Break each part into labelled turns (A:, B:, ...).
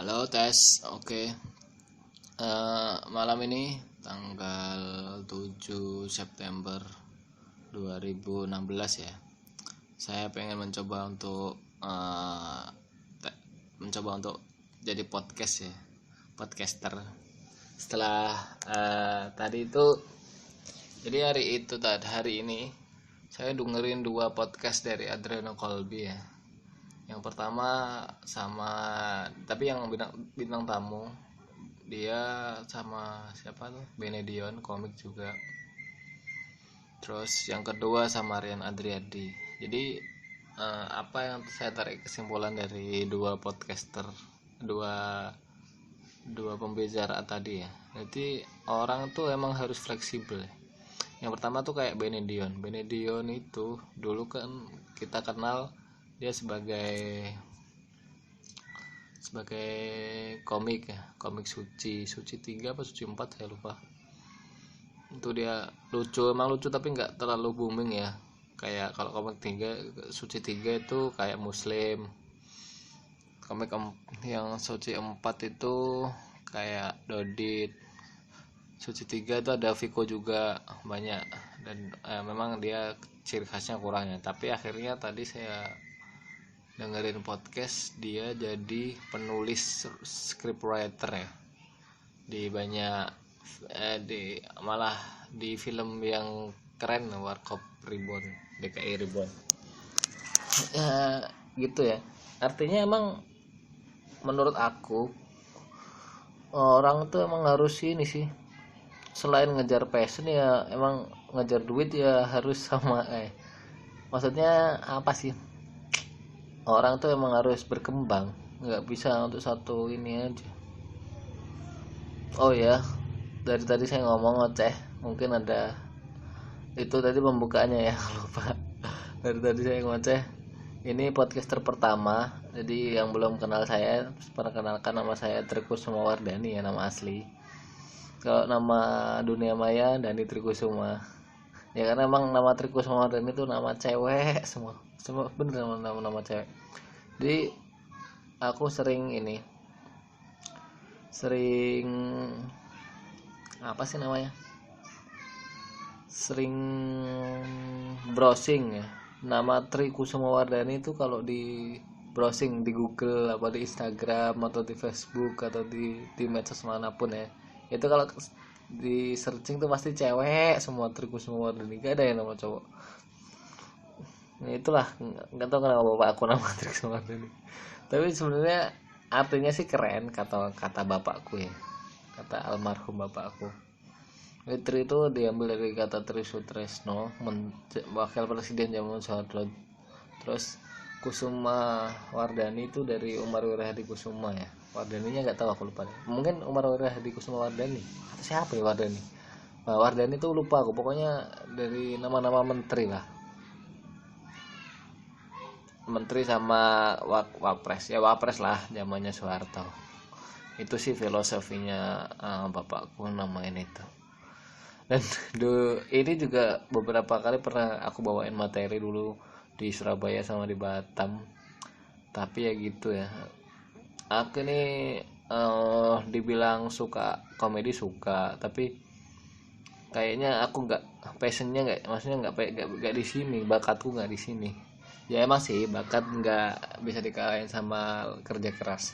A: Halo tes, oke. Malam ini tanggal 7 September 2016 ya. Saya pengen mencoba untuk jadi podcast ya, podcaster. Setelah tadi itu, jadi hari ini saya dengerin 2 podcast dari Adriano Colby ya. Yang pertama tapi yang bintang tamu dia sama siapa tuh, Benedion komik juga. Terus yang kedua sama Rian Adriadi. Jadi apa yang saya tarik kesimpulan dari dua pembicara tadi ya, jadi orang tuh emang harus fleksibel. Yang pertama tuh kayak Benedion itu dulu kan kita kenal dia sebagai komik suci 3 apa suci 4 saya lupa. Itu dia emang lucu tapi nggak terlalu booming ya, kayak kalau komik 3 suci 3 itu kayak muslim. Komik yang suci 4 itu kayak Dodit. Suci 3 itu ada Viko juga banyak, dan memang dia ciri khasnya kurang ya. Tapi akhirnya tadi saya dengerin podcast, dia jadi penulis scriptwriter ya di banyak malah di film yang keren, Warkop Reborn, DKI Reborn ya, gitu ya. Artinya emang menurut aku orang tuh emang harus ini sih, selain ngejar passion ya emang ngejar duit ya harus sama maksudnya apa sih, orang tuh emang harus berkembang, nggak bisa untuk satu ini aja. Oh ya, dari tadi saya ngomong ngoceh, mungkin ada itu tadi pembukaannya ya lupa. Dari tadi saya ngoceh. Ini podcaster pertama, jadi yang belum kenal saya perkenalkan, nama saya Trikusuma Wardani ya, nama asli. Kalau nama dunia maya Dani Trikusuma ya, karena emang nama Trikusuma Wardani itu nama cewek semua bener, nama cewek. Jadi aku sering apa sih namanya, sering browsing ya, nama Tri Kusuma Wardani itu kalau di browsing di Google, apa di Instagram atau di Facebook atau di medsos manapun ya, itu kalau di searching tuh pasti cewek semua, Tri Kusuma Wardani, gak ada yang nama cowok. Nah, itulah nggak tahu kenapa bapak aku nama Tri Kusuma Wardani, tapi sebenarnya artinya sih keren, kata bapakku ya, kata almarhum bapakku. Tri itu diambil dari kata Tri Sutresno, wakil presiden zaman Soeharto. Terus Kusuma Wardani itu dari Umar Wirahadi Kusuma ya. Wardaninya nggak tahu, aku lupa. Mungkin Umar Wirahadi Kusuma Wardani. Atau siapa ya Wardani? Nah, Wardani itu lupa aku. Pokoknya dari nama-nama menteri lah. Menteri sama wapres. Ya wapres lah zamannya Soeharto. Itu sih filosofinya bapakku namain itu. Dan ini juga beberapa kali pernah aku bawain materi dulu di Surabaya sama di Batam, tapi ya gitu ya, aku ini dibilang suka komedi suka, tapi kayaknya aku nggak, passionnya nggak, maksudnya nggak di sini, bakatku nggak di sini. Ya emang sih bakat nggak bisa dikalahin sama kerja keras,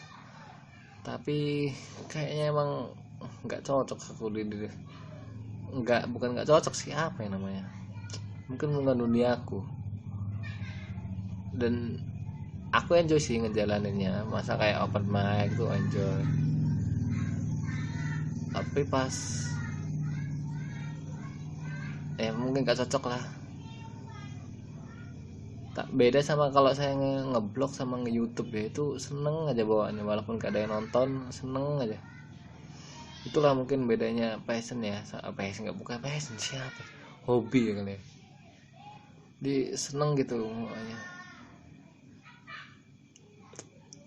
A: tapi kayaknya emang nggak cocok aku bukan nggak cocok sih, apa yang namanya, mungkin bukan dunia aku. Dan aku enjoy sih ngejalaninnya, masa kayak open mic tuh enjoy, tapi pas mungkin gak cocok lah. Tak beda sama kalau saya ngeblog sama nge-YouTube ya, itu seneng aja bawaannya walaupun gak ada yang nonton, seneng aja. Itulah mungkin bedanya passion ya, passion nggak, bukan passion, siapa, hobi ya kali ya, di seneng gitu makanya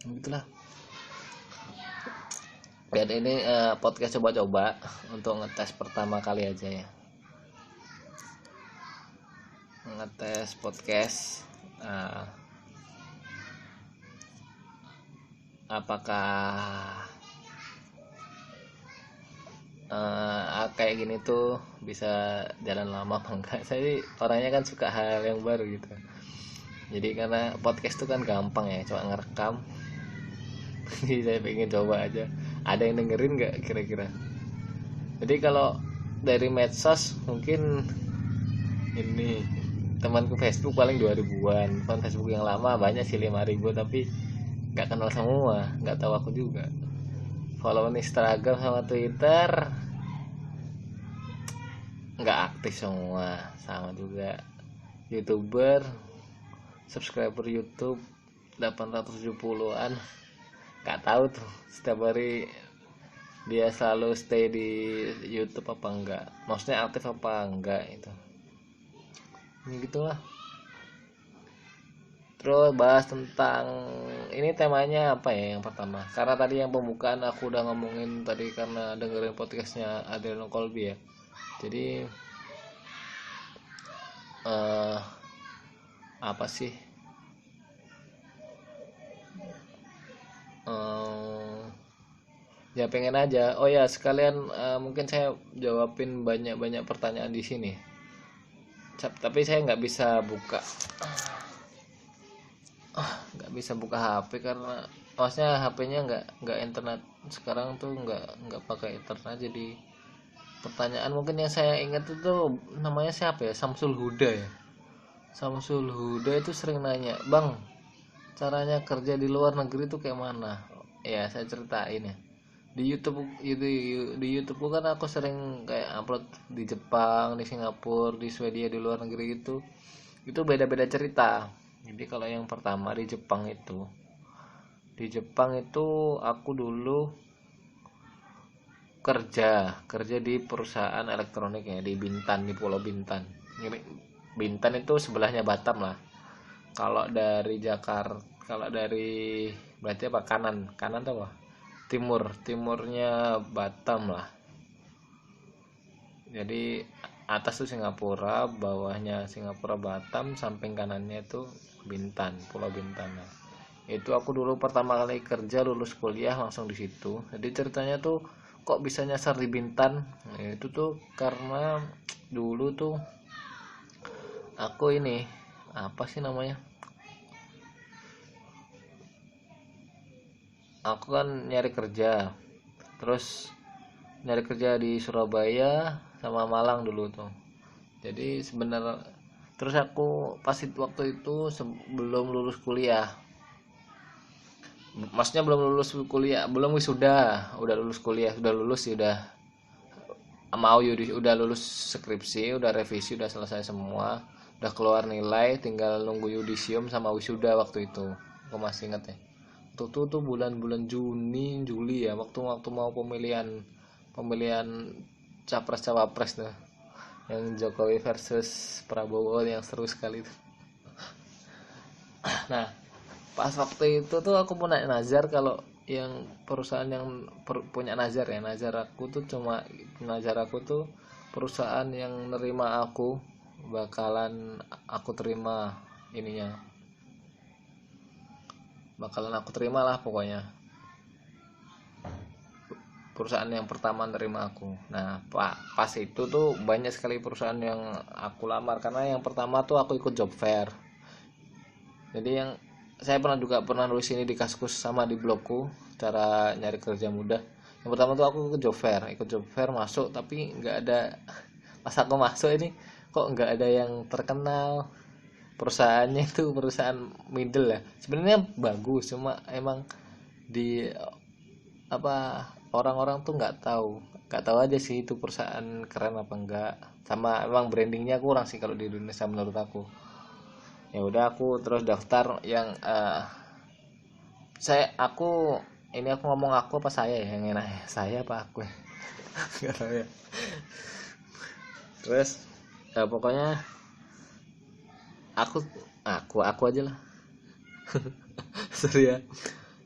A: gitulah. Dan ini podcast coba-coba untuk ngetes pertama kali aja ya, ngetes podcast apakah kayak gini tuh bisa jalan lama apa enggak. Saya orangnya kan suka hal yang baru gitu, jadi karena podcast tuh kan gampang ya, cuma ngerekam. Jadi saya pengen coba aja, ada yang dengerin nggak kira-kira. Jadi kalau dari medsos mungkin ini temanku Facebook paling 2000-an, teman Facebook yang lama banyak sih 5000, tapi nggak kenal semua, nggak tahu aku juga. Follow Instagram sama Twitter nggak aktif semua, sama juga. YouTuber, subscriber YouTube 870-an, nggak tahu tuh setiap hari dia selalu stay di YouTube apa enggak, maksudnya aktif apa enggak itu. Ini gitulah. Terus bahas tentang ini, temanya apa ya yang pertama, karena tadi yang pembukaan aku udah ngomongin tadi karena dengerin podcastnya Adriano Colby ya. Jadi apa sih, ya pengen aja. Oh ya sekalian, mungkin saya jawabin banyak pertanyaan di sini, tapi saya nggak bisa buka HP karena maksudnya HP-nya nggak internet sekarang tuh, nggak pakai internet. Jadi pertanyaan mungkin yang saya ingat itu namanya siapa ya, Samsul Huda ya. Samsul Huda itu sering nanya, bang caranya kerja di luar negeri tuh kayak mana. Ya saya ceritain ya, di YouTube kan aku sering kayak upload di Jepang, di Singapura, di Swedia, di luar negeri gitu. Itu beda-beda cerita. Jadi kalau yang pertama di Jepang itu aku dulu kerja di perusahaan elektronik ya, di Bintan, di Pulau Bintan. Ini Bintan itu sebelahnya Batam lah. Kalau dari Jakarta, kalau dari berarti apa, kanan tuh apa, timurnya Batam lah. Jadi atas tuh Singapura, bawahnya Singapura Batam, samping kanannya itu Bintan, Pulau Bintan. Nah, itu aku dulu pertama kali kerja lulus kuliah langsung di situ. Jadi ceritanya tuh kok bisa nyasar di Bintan. Nah, itu tuh karena dulu tuh aku ini apa sih namanya, aku kan nyari kerja di Surabaya sama Malang dulu tuh. Jadi sebenarnya terus aku pas waktu itu sebelum lulus kuliah, maksudnya belum lulus kuliah, belum wisuda, udah lulus kuliah, udah lulus sih, udah lulus skripsi, udah revisi, udah selesai semua, udah keluar nilai, tinggal nunggu yudisium sama wisuda waktu itu. Aku masih inget ya, waktu itu tuh bulan-bulan Juli ya, waktu mau pemilihan capres cawapres tuh, yang Jokowi versus Prabowo, yang seru sekali tuh. Nah pas waktu itu tuh aku punya nazar, kalau yang perusahaan yang punya nazar aku tuh perusahaan yang nerima aku bakalan aku terima ininya, bakalan aku terima lah pokoknya, perusahaan yang pertama nerima aku. Nah pas itu tuh banyak sekali perusahaan yang aku lamar, karena yang pertama tuh aku ikut job fair. Jadi yang saya pernah nulis ini di Kaskus sama di blogku, cara nyari kerja mudah. Yang pertama tuh aku ikut job fair masuk, tapi nggak ada. Pas aku masuk ini kok nggak ada yang terkenal, perusahaannya itu perusahaan middle ya. Sebenarnya bagus, cuma emang di apa, orang-orang tuh nggak tahu aja sih itu perusahaan keren apa enggak, sama emang brandingnya kurang sih kalau di Indonesia menurut aku. Ya udah aku terus daftar yang aku ngomong aku apa saya ya, yang enak ya, saya apa aku ya. Nggak tahu ya. Terus ya pokoknya aku aja lah. Sorry ya.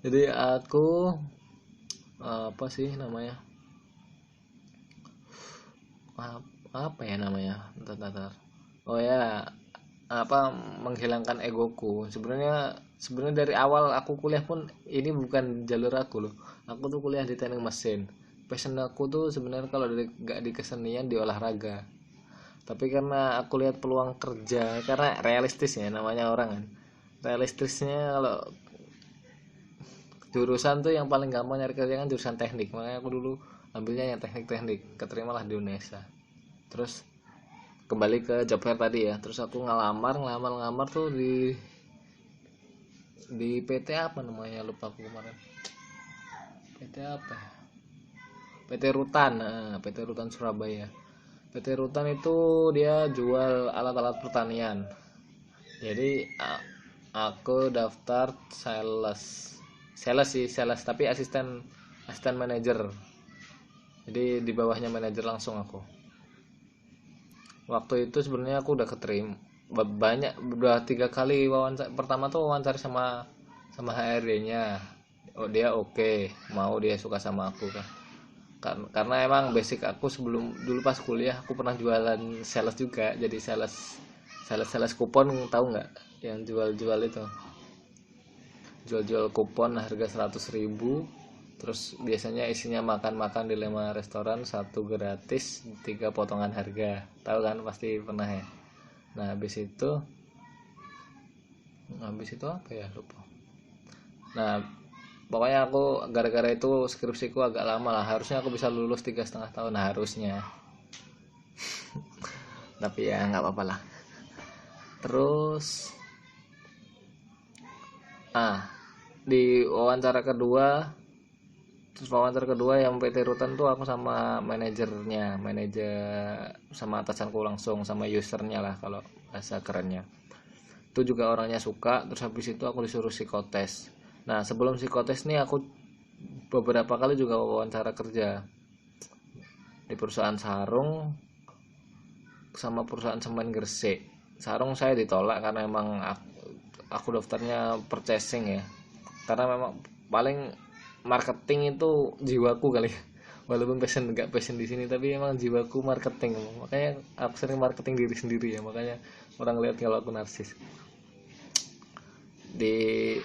A: Jadi aku apa sih namanya, apa ya namanya, bentar. Oh ya, apa, menghilangkan egoku. Sebenarnya sebenarnya dari awal aku kuliah pun ini bukan jalur aku loh. Aku tuh kuliah di teknik mesin. Passion aku tuh sebenarnya kalau nggak di kesenian, di olahraga. Tapi karena aku lihat peluang kerja, karena realistis ya namanya orang kan. Realistisnya kalau jurusan tuh yang paling gampang nyari kerja kan jurusan teknik, makanya aku dulu ambilnya yang teknik-teknik, keterimalah di UNESA. Terus kembali ke job fair tadi ya, terus aku ngelamar tuh di PT apa namanya, lupa aku kemarin. PT apa ya? PT Rutan. Nah, PT Rutan Surabaya. PT Rutan itu dia jual alat-alat pertanian. Jadi aku daftar sales tapi asisten manajer. Jadi di bawahnya manajer langsung aku. Waktu itu sebenarnya aku udah keterima udah 3 kali wawancara. Pertama tuh wawancara sama HRD-nya. Oh, dia oke, mau, dia suka sama aku kan. Karena emang basic aku sebelum dulu pas kuliah aku pernah jualan sales juga, jadi sales kupon, tahu nggak, yang jual-jual itu, jual-jual kupon harga 100.000, terus biasanya isinya makan-makan di 5 restoran, 1 gratis, 3 potongan harga, tahu kan, pasti pernah ya. Nah habis itu apa ya, lupa. Nah pokoknya aku gara-gara itu skripsiku agak lama lah, harusnya aku bisa lulus 3,5 tahun harusnya. Tapi ya nggak apa-apa lah. Terus di wawancara kedua yang PT Rutan tuh aku sama manajer sama atasanku langsung, sama usernya lah kalau bahasa kerennya. Itu juga orangnya suka. Terus habis itu aku disuruh psikotes. Nah sebelum psikotes nih aku beberapa kali juga wawancara kerja di perusahaan sarung sama perusahaan semen Gresik. Sarung saya ditolak karena emang aku daftarnya purchasing ya, karena memang paling marketing itu jiwaku kali. Walaupun nggak passion di sini, tapi emang jiwaku marketing, makanya aku sering marketing diri sendiri ya, makanya orang lihat kalau aku narsis. Di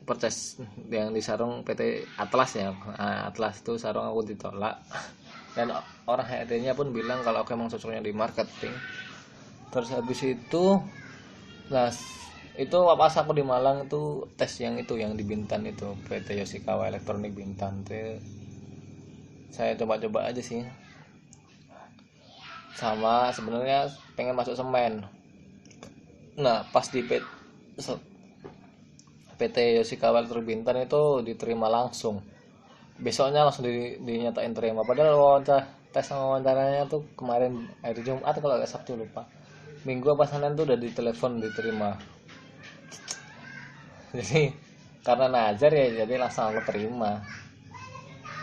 A: purchase yang di sarung PT Atlas ya, Atlas tuh sarung aku ditolak, dan orang HRD-nya pun bilang kalau aku emang cocoknya di marketing. Terus habis itu itu pas aku di Malang tuh tes yang di Bintan itu, PT Yoshikawa Elektronik Bintan tuh saya coba-coba aja sih, sama sebenarnya pengen masuk semen. Nah pas di PT Yoshikawa Elektronik Bintan itu diterima langsung, besoknya langsung dinyatain terima, padahal tes sama wawancaranya tuh kemarin hari Jumat kalau nggak Sabtu, lupa, Minggu apa Senin tuh udah ditelepon diterima. Jadi karena najar ya, jadi langsung aku terima.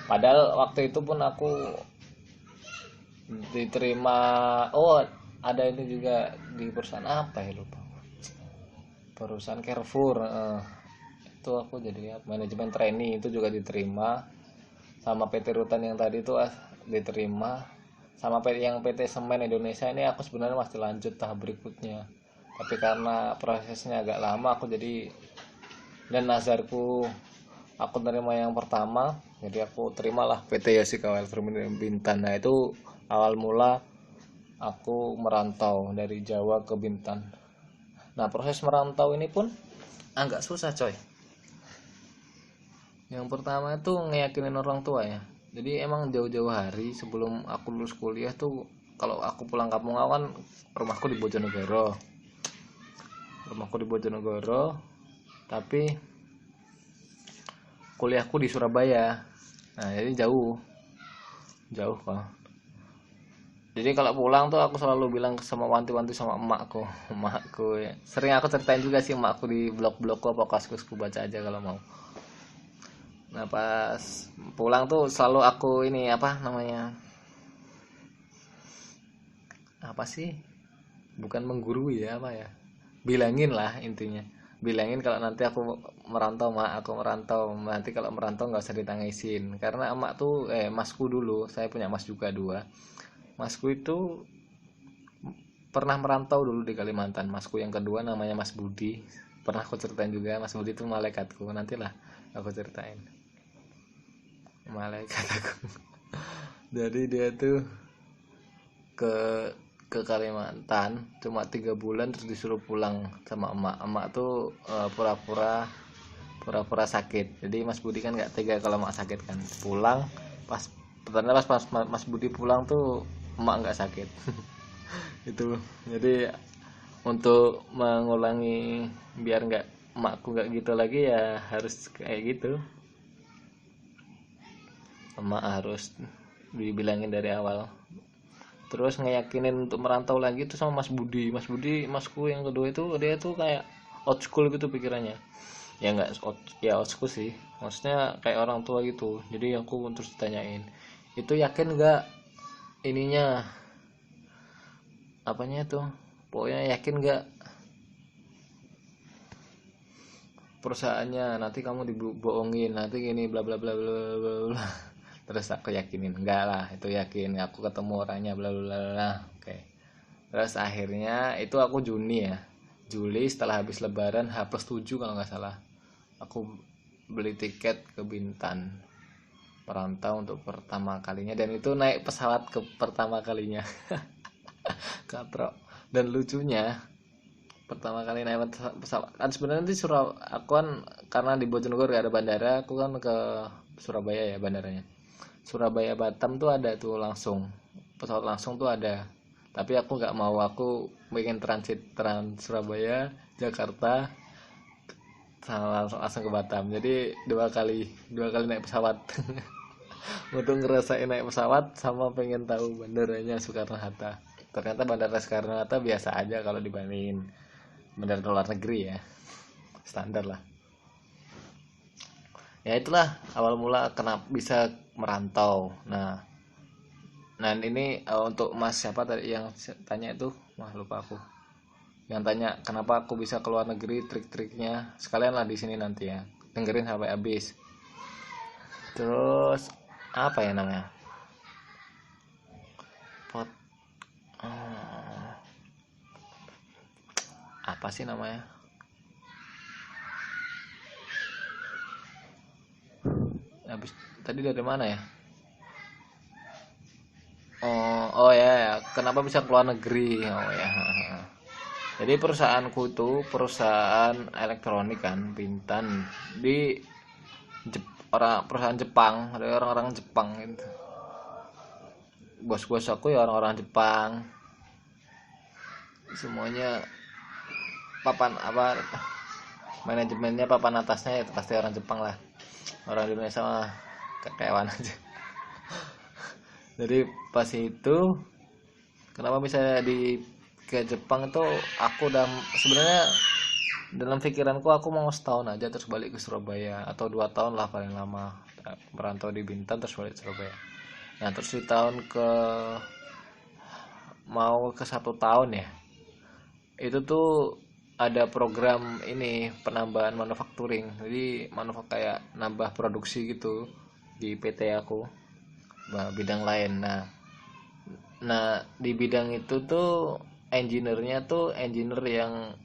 A: Padahal waktu itu pun aku diterima, ada ini juga di perusahaan apa ya, lupa, perusahaan Carrefour. Itu aku jadi manajemen trainee, itu juga diterima. Sama PT Rutan yang tadi itu diterima. Sama yang PT Semen Indonesia ini aku sebenarnya masih lanjut tahap berikutnya, tapi karena prosesnya agak lama aku jadi, dan nazarku aku terima yang pertama, jadi aku terimalah PT Yoshikawa Elektronik Bintan. Nah itu awal mula aku merantau dari Jawa ke Bintan. Nah proses merantau ini pun agak susah coy. Yang pertama itu ngeyakinin orang tua ya. Jadi emang jauh-jauh hari sebelum aku lulus kuliah tuh, kalau aku pulang kampung, aku kan rumahku di Bojonegoro, tapi kuliahku di Surabaya. Nah jadi jauh kok. Jadi kalau pulang tuh aku selalu bilang sama wanti-wanti sama emakku ya. Sering aku ceritain juga sih emakku di blog-blogku apa kaskusku, baca aja kalau mau. Nah pas pulang tuh selalu aku ini apa sih, bukan menggurui ya, bilangin lah intinya, bilangin kalau nanti aku merantau, nanti kalau merantau nggak usah ditangisin, karena emak tuh masku dulu, saya punya mas juga 2, masku itu pernah merantau dulu di Kalimantan. Masku yang kedua namanya Mas Budi, pernah aku ceritain juga. Mas Budi itu malaikatku, nantilah aku ceritain malaikat aku. Jadi dia tuh ke Kalimantan cuma 3 bulan terus disuruh pulang sama emak tuh pura-pura sakit. Jadi Mas Budi kan nggak tega kalau emak sakit kan, pulang pas ternyata pas Mas Budi pulang tuh emak nggak sakit. Itu jadi untuk mengulangi biar nggak emakku nggak gitu lagi ya harus kayak gitu, emak harus dibilangin dari awal. Terus ngeyakinin untuk merantau lagi tuh sama Mas Budi. Masku yang kedua itu dia tuh kayak old school gitu pikirannya. Ya nggak old school sih, maksudnya kayak orang tua gitu. Jadi aku terus ditanyain, itu yakin nggak ininya apanya tuh, pokoknya yakin nggak perusahaannya, nanti kamu dibohongin nanti gini bla bla bla bla bla bla. Terus aku yakinin enggak lah, itu yakin aku ketemu orangnya bla bla bla. Oke, terus akhirnya itu aku Juli setelah habis lebaran H+7 kalau nggak salah, aku beli tiket ke Bintan perantau untuk pertama kalinya, dan itu naik pesawat ke pertama kalinya. Katrok. Dan lucunya pertama kali naik pesawat kan sebenarnya di aku kan karena di Bojonegoro gak ada bandara, aku kan ke Surabaya ya bandaranya. Surabaya Batam tuh ada tuh langsung pesawat langsung tuh ada, tapi aku nggak mau, aku pengen transit Surabaya Jakarta langsung ke Batam, jadi dua kali naik pesawat. Untuk ngerasain naik pesawat sama pengen tahu bandaranya Soekarno Hatta. Ternyata bandara Soekarno Hatta biasa aja kalau dibandingin bandara luar negeri ya, standar lah. Ya itulah awal mula kenapa bisa merantau. Nah ini untuk Mas siapa tadi yang tanya itu, lupa aku. Yang tanya kenapa aku bisa keluar negeri, trik-triknya sekalian lah di sini nanti ya, dengerin sampai habis. Terus apa ya namanya? Apa sih namanya? Habis tadi dari mana ya? Oh ya, kenapa bisa keluar negeri? Oh ya. Jadi perusahaanku itu perusahaan elektronik kan, Bintan, di perusahaan Jepang, ada orang-orang Jepang gitu. Bos-bos aku ya orang-orang Jepang. Semuanya papan apa manajemennya papan atasnya ya pasti orang Jepang lah. Orang Indonesia mah kekewan aja. Jadi pas itu kenapa bisa di ke Jepang itu, aku udah sebenarnya dalam pikiranku aku mau setahun aja terus balik ke Surabaya, atau 2 tahun lah paling lama, merantau di Bintan terus balik ke Surabaya. Nah terus di tahun mau ke 1 tahun ya, itu tuh ada program ini penambahan manufacturing, jadi kayak nambah produksi gitu di PT aku, bidang lain. Nah di bidang itu tuh engineer yang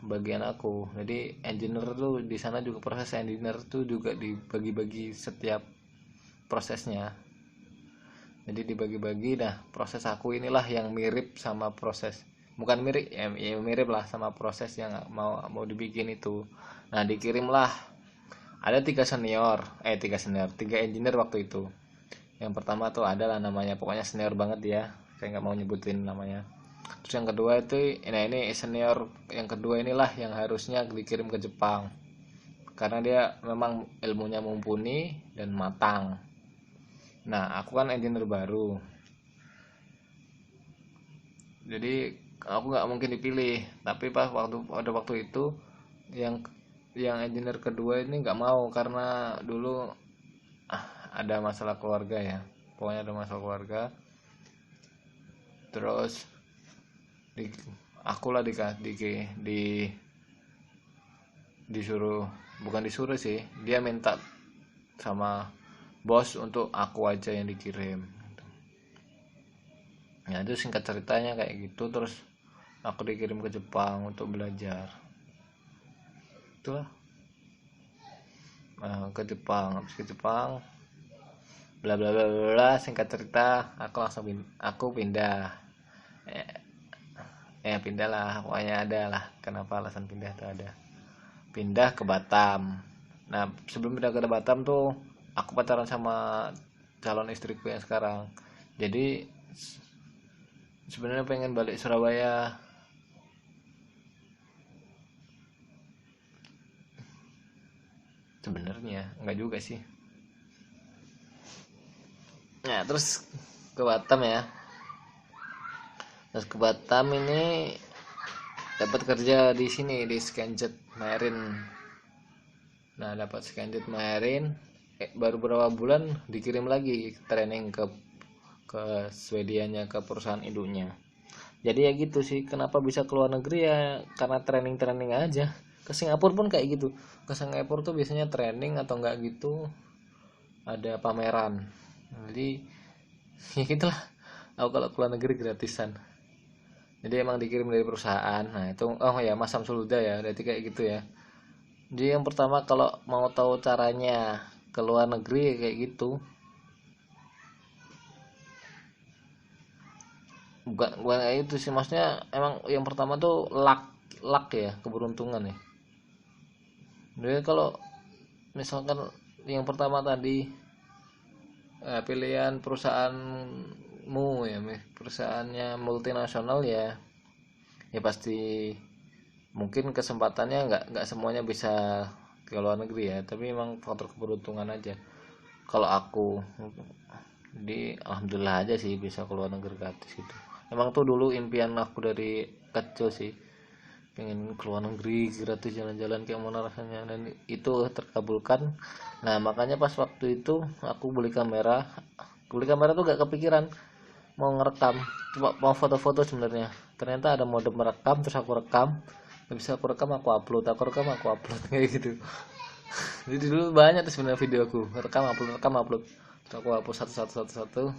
A: bagian aku, jadi engineer tuh di sana juga proses engineer tuh juga dibagi-bagi setiap prosesnya, jadi dibagi-bagi. Nah proses aku inilah yang mirip sama proses, bukan mirip ya, mirip lah sama proses yang mau dibikin itu. Nah dikirimlah, ada tiga engineer waktu itu. Yang pertama tuh adalah namanya pokoknya senior banget dia, saya nggak mau nyebutin namanya. Terus yang kedua itu ini senior yang kedua inilah yang harusnya dikirim ke Jepang karena dia memang ilmunya mumpuni dan matang. Nah aku kan engineer baru, jadi aku nggak mungkin dipilih. Tapi waktu itu yang engineer kedua ini nggak mau karena dulu ada masalah keluarga ya, pokoknya ada masalah keluarga. Terus aku lah disuruh, bukan disuruh sih, dia minta sama bos untuk aku aja yang dikirim. Ya itu singkat ceritanya kayak gitu. Terus aku dikirim ke Jepang untuk belajar. itulah. Ke Jepang, habis ke Jepang bla bla bla bla, singkat cerita aku pindah. Pindah lah, pokoknya ada lah kenapa alasan pindah tuh ada. Pindah ke Batam. Nah, sebelum pindah ke Batam tuh aku pacaran sama calon istriku yang sekarang. Jadi sebenarnya pengen balik Surabaya. Sebenarnya enggak juga sih. Nah, terus ke Batam ya. Terus ke Batam ini dapat kerja di sini di Scanjet Marine. Nah, dapat Scanjet Marine, baru beberapa bulan dikirim lagi training ke Swedianya, ke perusahaan induknya. Jadi ya gitu sih, kenapa bisa keluar negeri ya karena training aja. Ke Singapura pun kayak gitu. Ke Singapura tuh biasanya training atau enggak gitu ada pameran. Jadi ya gitulah. Aku kalau keluar negeri gratisan. Jadi emang dikirim dari perusahaan. Nah itu, oh ya Mas Samsul Huda ya, berarti kayak gitu ya. Jadi yang pertama kalau mau tahu caranya ke luar negeri kayak gitu, bukan kayak itu sih, maksudnya emang yang pertama tuh luck ya, keberuntungan ya. Jadi kalau misalkan yang pertama tadi pilihan perusahaanmu ya, perusahaannya multinasional ya, ya pasti mungkin kesempatannya nggak semuanya bisa ke luar negeri ya, tapi memang faktor keberuntungan aja. Kalau aku, jadi alhamdulillah aja sih bisa ke luar negeri gratis gitu. Emang tuh dulu impian aku dari kecil sih, pengen ke luar negeri gratis jalan-jalan kayak mana rasanya, dan itu terkabulkan. Nah makanya pas waktu itu aku beli kamera tuh gak kepikiran mau ngerekam, cuma mau foto-foto sebenarnya. Ternyata ada mode merekam, terus aku rekam, gak bisa aku rekam aku upload, kayak gitu. Jadi dulu banyak tuh sebenarnya video aku rekam upload, terus aku hapus satu,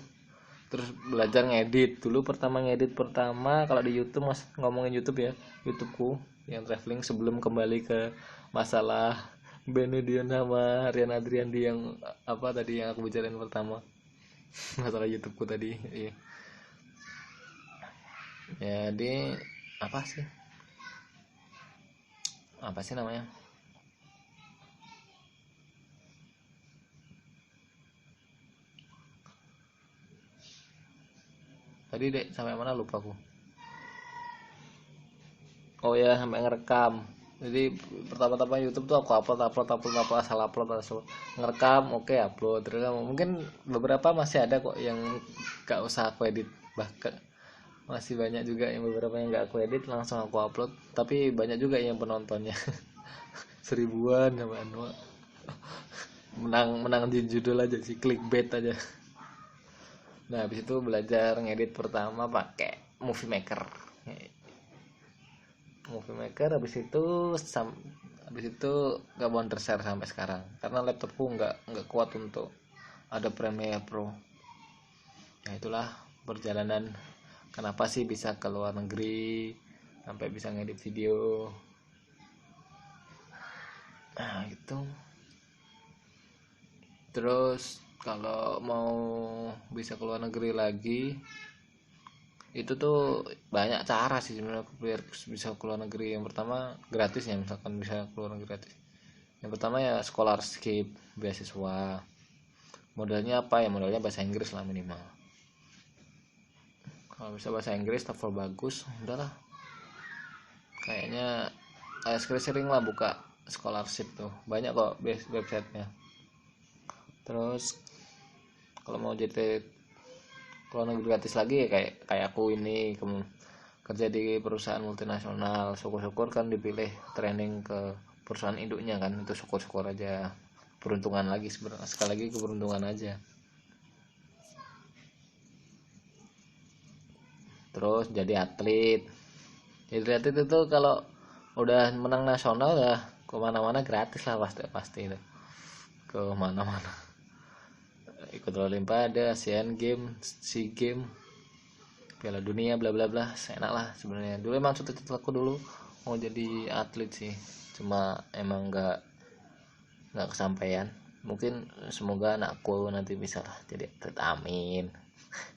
A: terus belajar ngedit. Dulu ngedit pertama kalau di YouTube, Mas, ngomongin YouTube ya, YouTubeku yang traveling, sebelum kembali ke masalah Benedion sama Rian Adriandi yang apa tadi yang aku bicarain pertama. Masalah YouTubeku tadi, iya. Jadi apa sih namanya, tadi dek sampai mana lupa aku. Oh ya, sampai ngerekam. Jadi pertama-tama YouTube tuh aku asal ngerekam, oke, upload terus. Mungkin beberapa masih ada kok yang gak usah aku edit, bahkan masih banyak juga yang beberapa yang gak aku edit langsung aku upload, tapi banyak juga yang penontonnya seribuan sama anu. Menang di judul aja sih, clickbait aja. Nah habis itu belajar ngedit pertama pakai Movie Maker. Habis itu nggak mau share sampai sekarang karena laptopku nggak kuat untuk ada Premiere Pro. Nah itulah perjalanan kenapa sih bisa ke luar negeri sampai bisa ngedit video. Nah itu terus kalau mau bisa ke luar negeri lagi itu tuh banyak cara sih sebenarnya biar bisa keluar negeri. Yang pertama gratis ya, misalkan bisa keluar negeri gratis. Yang pertama ya scholarship, beasiswa. Modalnya apa ya, modalnya bahasa Inggris lah minimal. Kalau bisa bahasa Inggris, TOEFL bagus, udahlah. Kayaknya sering lah buka scholarship tuh, banyak kok websitenya. Terus kalau mau jadi keluar negeri gratis lagi ya kayak aku ini kerja di perusahaan multinasional, syukur-syukur kan dipilih training ke perusahaan induknya kan, itu syukur-syukur aja. Peruntungan lagi, sebenarnya sekali lagi keberuntungan aja. Terus jadi atlet itu kalau udah menang nasional ya kemana-mana gratis lah, pasti itu ke mana-mana, ikut Olimpiade, Asian Games, SEA Games, Piala Dunia, bla bla bla, enak lah sebenarnya. Dulu emang cita-cita aku dulu mau jadi atlet sih, cuma emang nggak kesampaian. Mungkin semoga anakku nanti bisa lah jadi atlet, amin.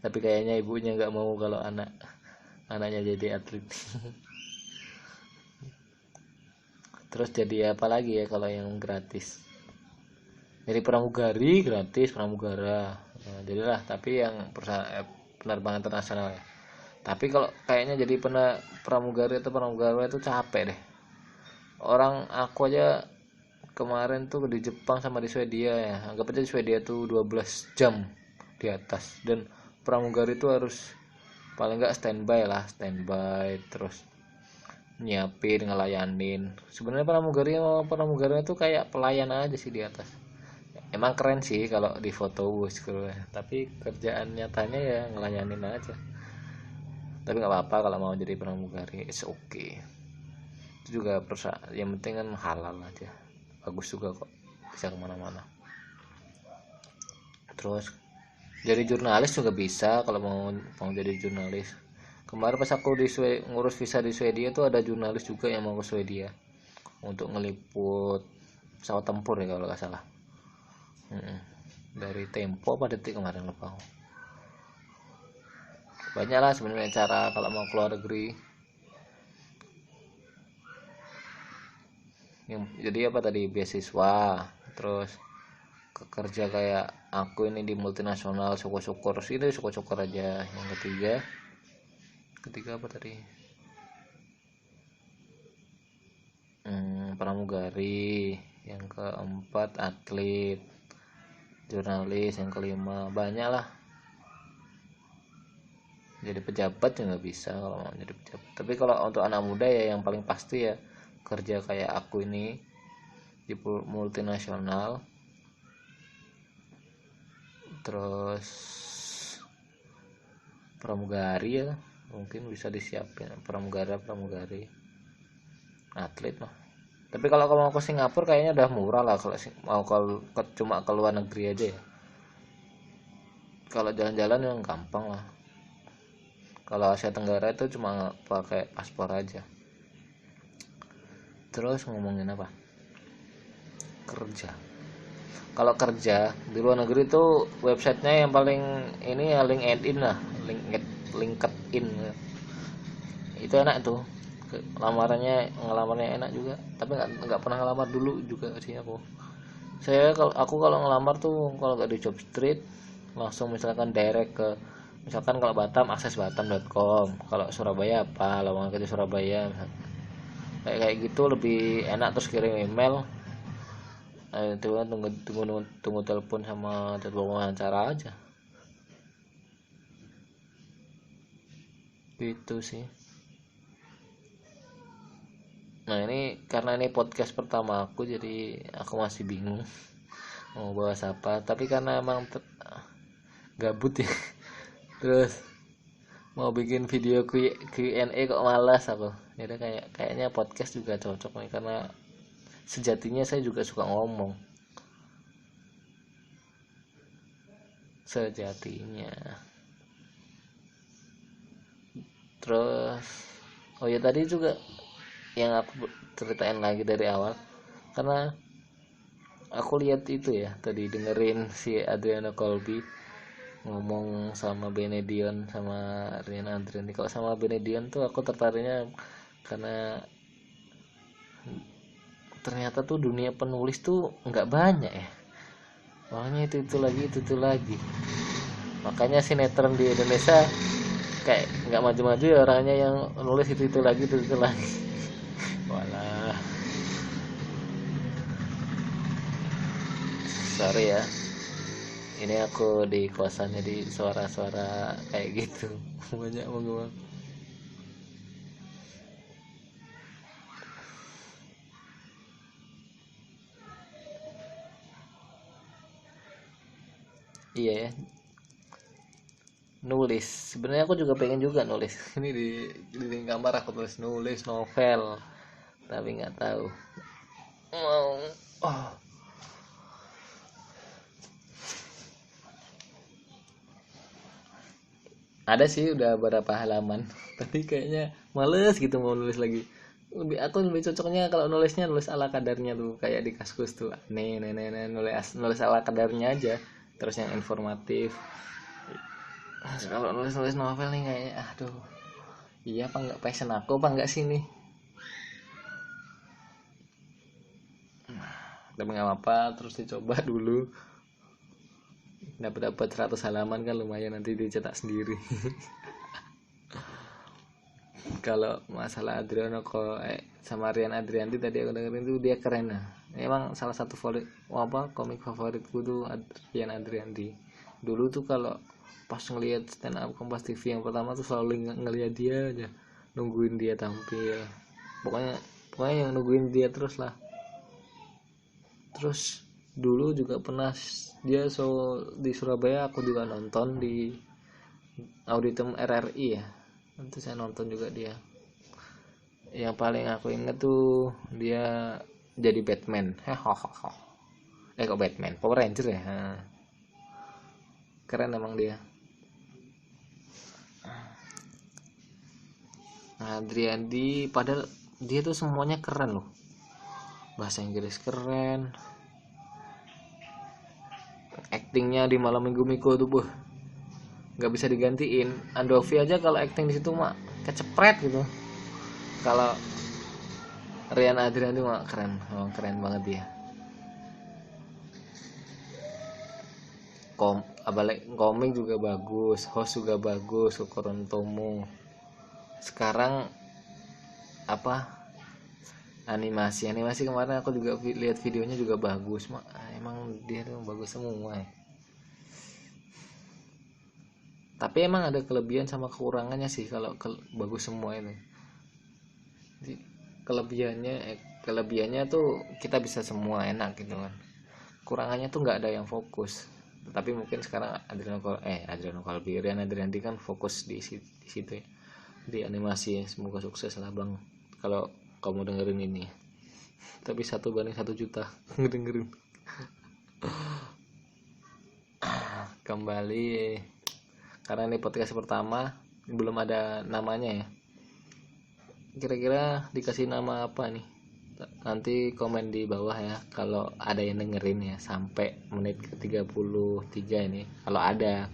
A: Tapi kayaknya ibunya nggak mau kalau anaknya jadi atlet. Terus jadi apa lagi ya kalau yang gratis, jadi pramugari gratis, pramugara nah, jadilah. Tapi yang penerbangan internasional ya. Tapi kalau kayaknya jadi pramugari atau pramugara itu capek deh. Orang aku aja kemarin tuh di Jepang sama di Swedia ya, anggap aja di Swedia tuh 12 jam di atas, dan pramugari itu harus paling nggak standby terus nyiapin, ngelayanin. Sebenarnya pramugari itu kayak pelayan aja sih di atas. Emang keren sih kalau di foto bosku, tapi kerjaan nyatanya ya ngelayanin aja. Tapi nggak apa-apa kalau mau jadi pramugari, it's okay. Itu juga yang penting kan halal aja, bagus juga kok, bisa kemana-mana. Terus jadi jurnalis juga bisa kalau mau jadi jurnalis. Kemarin pas aku ngurus visa di Swedia tuh ada jurnalis juga yang mau ke Swedia untuk ngeliput pesawat tempur ya kalau nggak salah. Dari Tempo apa Detik kemarin lupa. Banyak lah sebenarnya cara kalau mau keluar negeri. Jadi apa tadi, beasiswa, terus kerja kayak aku ini di multinasional, syukur-syukur aja. Yang ketiga apa tadi, pramugari. Yang keempat atlet, jurnalis. Yang kelima banyak lah, jadi pejabat juga bisa kalau mau jadi pejabat. Tapi kalau untuk anak muda ya yang paling pasti ya kerja kayak aku ini di multinasional, terus pramugari ya mungkin bisa disiapin, pramugari, atlet mah. Tapi kalau kamu mau ke Singapura kayaknya udah murah lah kalau mau cuma ke luar negeri aja ya. Kalau jalan-jalan yang gampang lah. Kalau Asia Tenggara itu cuma pakai paspor aja. Terus ngomongin apa, kerja. Kalau kerja di luar negeri tuh websitenya yang paling ini ya LinkedIn lah, LinkedIn itu enak tuh. Ngelamarnya enak juga, tapi nggak pernah ngelamar dulu juga sih aku. Kalau ngelamar tuh kalau nggak di Jobstreet langsung misalkan direct ke, misalkan kalau Batam akses batam.com, kalau Surabaya apa lowongan kerja Surabaya kayak gitu lebih enak. Terus kirim email, tunggu telepon sama jadwal wawancara aja gitu sih. Nah ini karena ini podcast pertama aku, jadi aku masih bingung mau bahas apa. Tapi karena emang gabut ya, terus mau bikin video Q&A kok malas aku. Jadi kayaknya podcast juga cocok nih, karena sejatinya saya juga suka ngomong. Sejatinya. Terus oh ya tadi juga yang aku ceritain lagi dari awal, karena aku lihat itu ya, tadi dengerin si Adriana Colby ngomong sama Benedion sama Riana Andriani. Kalau sama Benedion tuh aku tertariknya karena ternyata tuh dunia penulis tuh nggak banyak ya, makanya itu lagi. Makanya sinetron di Indonesia kayak nggak maju-maju ya, orangnya yang nulis itu lagi. Walah, sorry ya, ini aku di kosan jadi suara-suara kayak gitu banyak menggema. Iya ya, nulis sebenarnya aku juga pengen juga nulis. Ini di kamar aku nulis novel, tapi nggak tahu mau. Ada sih udah beberapa halaman tapi kayaknya males gitu mau nulis lagi. Aku lebih cocoknya kalau nulisnya nulis ala kadarnya tuh kayak di Kaskus tuh, nulis ala kadarnya aja, terus yang informatif. Kalau nulis novel nih kayaknya aduh, iya apa nggak passion aku apa nggak sih nih. Tapi nggak apa, terus dicoba dulu. Dapat 100 halaman kan lumayan, nanti dicetak sendiri. Kalau masalah Adriano sama Rian Adrianti tadi aku dengerin tuh dia keren nah. Emang salah satu komik favoritku tuh Rian Adrianti. Dulu tuh kalau pas ngelihat stand up Kompas TV yang pertama tuh selalu ngelihat dia aja, nungguin dia tampil. Pokoknya yang nungguin dia terus lah. Terus dulu juga pernah dia show di Surabaya, aku juga nonton di Auditorium RRI ya. Nanti saya nonton juga dia. Yang paling aku inget tuh dia jadi Batman. Kok Batman? Power Ranger ya. Keren emang dia. Nah, Adriandi padahal dia tuh semuanya keren loh. Bahasa Inggris keren. Aktingnya di Malam Minggu Miko tuh nggak bisa digantiin. Andovi aja kalau akting di situ mah kecepret gitu. Kalau Rian Adrianti mah keren, keren banget dia. Komik juga bagus, host juga bagus, Korontomo. Sekarang animasi kemarin aku juga lihat videonya juga bagus, emang dia tuh bagus semua ya. Tapi emang ada kelebihan sama kekurangannya sih kalau bagus semua itu. Jadi, kelebihannya tuh kita bisa semua enak gitu kan. Kurangannya tuh nggak ada yang fokus. Tapi mungkin sekarang Adriano Kalbi, Rian Adrianti kan fokus di situ ya, di animasi. Semoga sukses lah bang kalau kamu dengerin ini. Tapi 1:1 juta dengerin. Kembali karena ini podcast pertama, belum ada namanya ya. Kira-kira dikasih nama apa nih? Nanti komen di bawah ya kalau ada yang dengerin ya sampai menit ke 33 ini. Kalau ada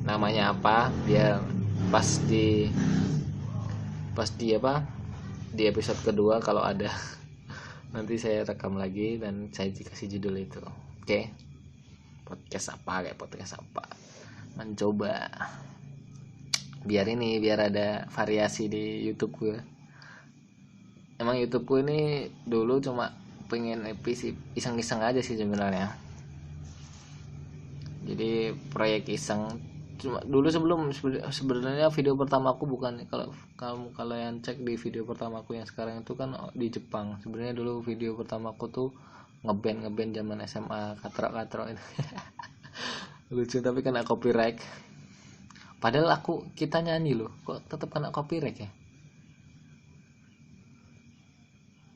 A: namanya apa, biar pas di episode kedua kalau ada nanti saya rekam lagi dan saya kasih judul itu. Oke. Podcast apa mencoba biar ada variasi di YouTube gue. Emang YouTube gue ini dulu cuma pengen iseng-iseng aja sih sebenarnya, jadi proyek iseng. Cuma dulu sebenarnya video pertama aku bukan, kalau yang cek di video pertamaku yang sekarang itu kan di Jepang. Sebenarnya dulu video pertamaku tuh ngeband zaman SMA, katro itu. Lucu tapi kena copyright. Padahal kita nyanyi loh, kok tetap kena copyright ya?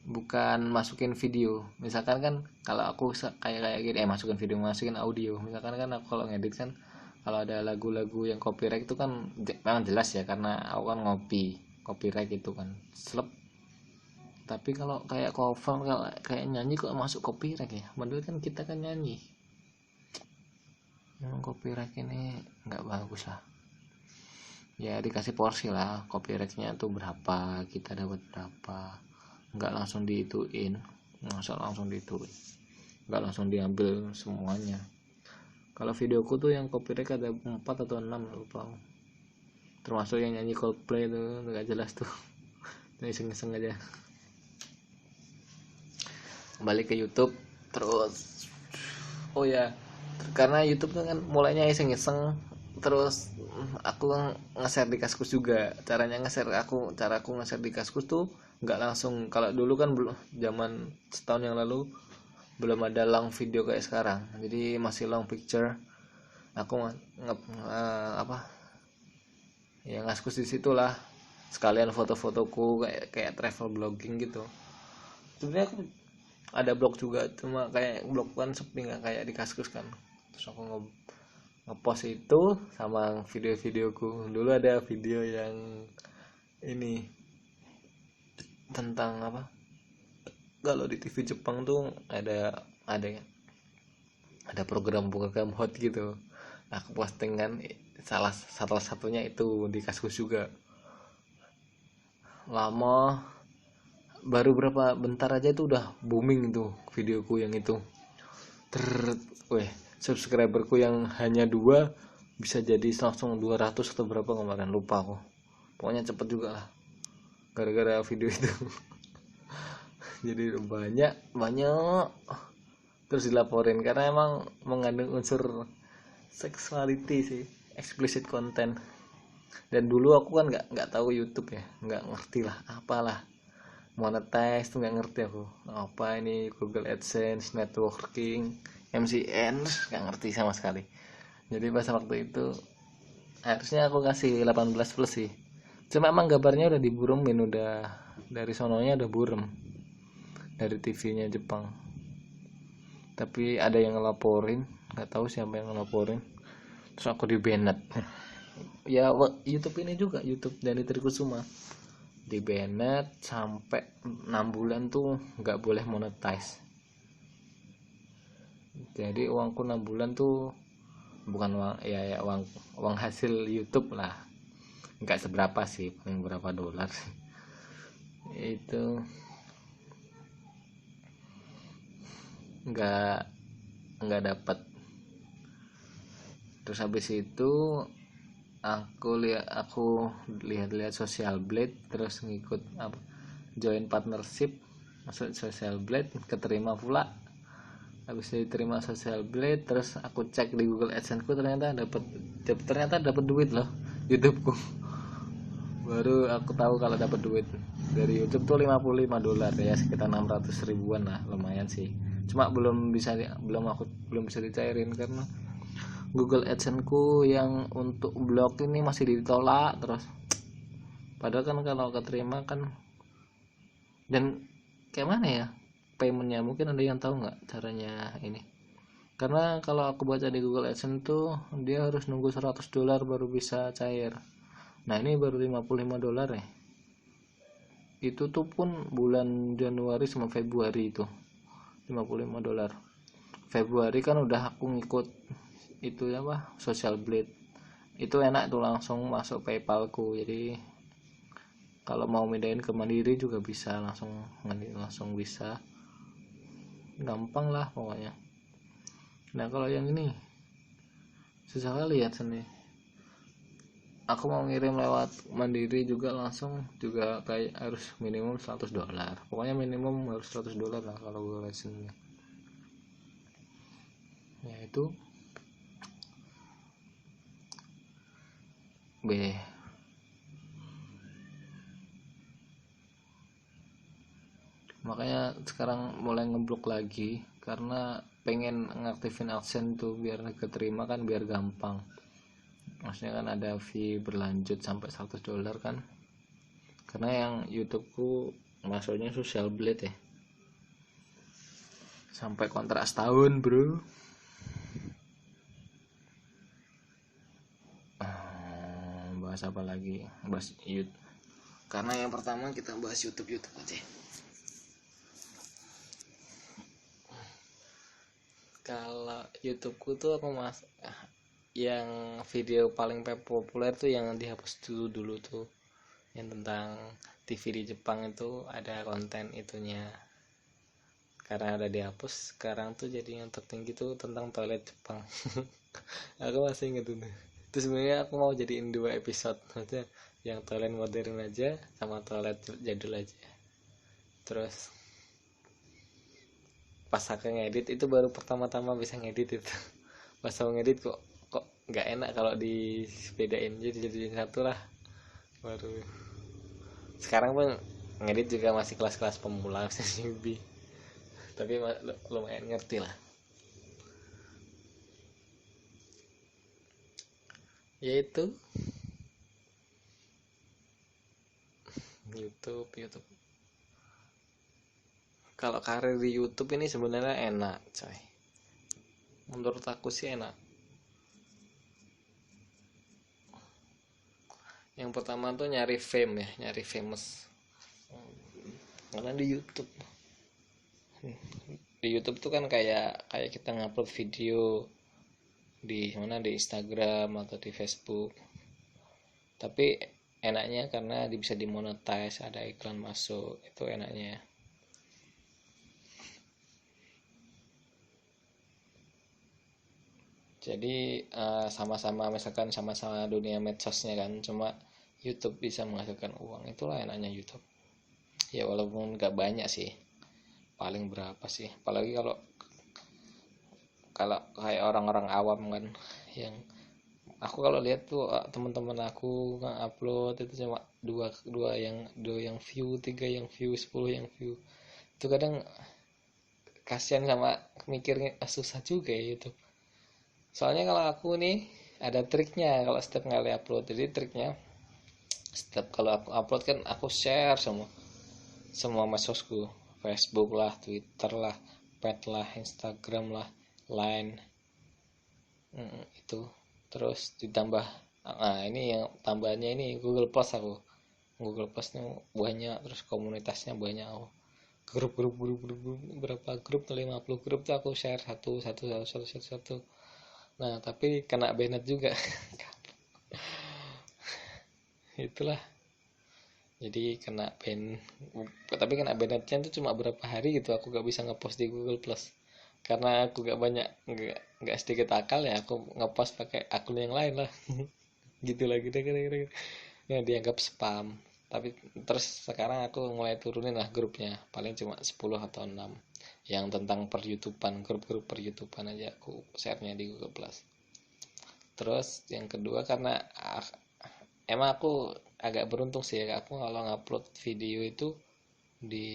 A: Bukan masukin video. Misalkan kan kalau aku kayak gini, masukin audio. Misalkan kan aku kalau ngedit kan, kalau ada lagu-lagu yang copyright itu kan memang jelas ya, karena aku kan copyright itu kan slep. Tapi kalau kayak cover, kayak nyanyi kok masuk copyright ya? Padahal kan kita kan nyanyi. Memang copyright ini nggak bagus lah. Ya dikasih porsi lah, copyrightnya tuh berapa, kita dapat berapa. Nggak langsung diituin, nggak langsung diambil semuanya. Kalau videoku tuh yang copyright ada 4 atau 6, lupa. Termasuk yang nyanyi Coldplay tuh nggak jelas tuh. Iseng-iseng aja. Kembali ke YouTube terus. Oh ya, karena YouTube tuh kan mulainya iseng-iseng. Terus aku nge-share di Kaskus juga. Caraku nge-share di Kaskus tuh nggak langsung. Kalau dulu kan belum, zaman setahun yang lalu belum ada long video kayak sekarang, jadi masih long picture. Aku ngaskus di situlah, sekalian foto-fotoku kayak travel blogging gitu. Sebenarnya aku ada blog juga, cuma kayak blog kan sepi, nggak kayak di Kaskus kan. Terus aku ngepost itu sama video-videoku. Dulu ada video yang ini tentang apa, kalau di TV Jepang tuh ada program-program hot gitu. Aku posting kan, salah satunya itu di Kaskus juga. Lama, baru berapa bentar aja itu udah booming tuh videoku yang itu. Weh, subscriberku yang hanya 2 bisa jadi langsung 200 atau berapa kemarin, lupa aku. Pokoknya cepet juga lah gara-gara video itu. Jadi banyak terus dilaporin karena emang mengandung unsur sexuality sih, explicit content. Dan dulu aku kan nggak tahu YouTube ya, nggak ngerti lah apalah monetize tuh, nggak ngerti aku apa ini Google AdSense, networking, MCN, nggak ngerti sama sekali. Jadi pas waktu itu harusnya aku kasih 18 plus sih, cuma emang gambarnya udah diburemin, udah dari sononya udah burem dari TV-nya Jepang. Tapi ada yang ngelaporin, nggak tahu siapa yang ngelaporin, terus aku di banned. Ya YouTube ini juga, YouTube dari Trikusuma di banned sampai 6 bulan tuh nggak boleh monetize. Jadi uangku 6 bulan tuh bukan uang ya uang hasil YouTube lah, nggak seberapa sih, paling berapa dolar. Itu nggak dapat. Terus habis itu aku lihat Social Blade, terus ngikut join partnership, masuk Social Blade, keterima pula. Habis diterima Social Blade, terus aku cek di Google AdSense ku, ternyata dapat duit loh YouTubeku. Baru aku tahu kalau dapat duit dari YouTube tuh $55 ya, sekitar 600 ribuan lah, lumayan sih. Cuma belum bisa dicairin karena Google AdSense ku yang untuk blog ini masih ditolak terus. Padahal kan kalau keterima kan, dan kayak mana ya paymentnya, mungkin ada yang tahu nggak caranya ini. Karena kalau aku baca di Google AdSense tuh dia harus nunggu $100 baru bisa cair. Nah ini baru $55 ya. Itu tuh pun bulan Januari sama Februari itu $55. Februari kan udah aku ngikut itu ya Social Blade. Itu enak tuh, langsung masuk PayPalku. Jadi kalau mau mindahin ke Mandiri juga bisa, langsung bisa, gampang lah pokoknya. Nah kalau yang ini susah kali ya sini. Aku mau ngirim lewat Mandiri juga langsung juga kayak harus minimum $100. Pokoknya minimum harus $100 lah kalau gue license. Ya itu B. Makanya sekarang mulai ngeblok lagi karena pengen ngaktifin AdSense tuh biar keterima kan, biar gampang. Maksudnya kan ada fee berlanjut sampai $100 kan, karena yang YouTubeku masuknya Social Blade ya, sampai kontrak setahun bro. Bahas apa lagi, bahas YouTube karena yang pertama kita bahas YouTube aja. Kalau YouTubeku tuh aku yang video paling populer tuh yang dihapus dulu tuh, yang tentang TV di Jepang itu ada konten itunya. Karena ada dihapus, sekarang tuh jadi yang tertinggi tuh tentang toilet Jepang. Aku masih inget tuh. Terus sebenarnya aku mau jadiin 2 episode, maksudnya yang toilet modern aja sama toilet jadul aja. Terus pas aku ngedit itu baru pertama-tama bisa ngedit itu. Pas aku ngedit kok nggak enak kalau dibedain, jadi satu lah. Baru sekarang pun ngedit juga masih kelas-kelas pemula, masih newbie, tapi lumayan ngerti lah. Yaitu YouTube. Kalau karir di YouTube ini sebenarnya enak coy, menurut aku sih enak. Yang pertama tuh nyari fame ya, nyari famous. Karena di YouTube tuh kan kayak kita ngupload video di mana, di Instagram atau di Facebook, tapi enaknya karena bisa dimonetize, ada iklan masuk, itu enaknya. Jadi sama-sama, misalkan sama-sama dunia medsosnya kan, cuma YouTube bisa menghasilkan uang, itulah enaknya YouTube. Ya walaupun gak banyak sih, paling berapa sih, apalagi kalau kayak orang-orang awam kan, yang aku kalau lihat tuh teman-teman aku nge-upload itu cuma dua yang view, tiga yang view, 10 yang view. Itu kadang kasihan, sama mikirnya susah juga ya itu. Soalnya kalau aku nih ada triknya kalau setiap kali upload. Jadi triknya, setiap kalau aku upload kan aku share semua medsosku, Facebook lah, Twitter lah, Pet lah, Instagram lah, Line, itu. Terus ditambah, nah ini yang tambahannya ini Google Plus. Aku Google Plus nih banyak, terus komunitasnya banyak. Grup berapa grup, 50 grup tuh aku share satu. Nah tapi kena banned juga. Itulah, jadi kena ban. Tapi kena bannednya itu cuma berapa hari gitu, aku gak bisa ngepost di Google Plus karena aku gak sedikit akal ya, aku ngepost pakai akun yang lain lah. Gitu lah, kira-kira ya dianggap spam. Tapi terus sekarang aku mulai turunin lah grupnya, paling cuma 10 atau 6 yang tentang per YouTubean, grup-grup per YouTubean aja aku share-nya di Google Plus. Terus yang kedua, karena emang aku agak beruntung sih ya, aku kalau ngupload video itu di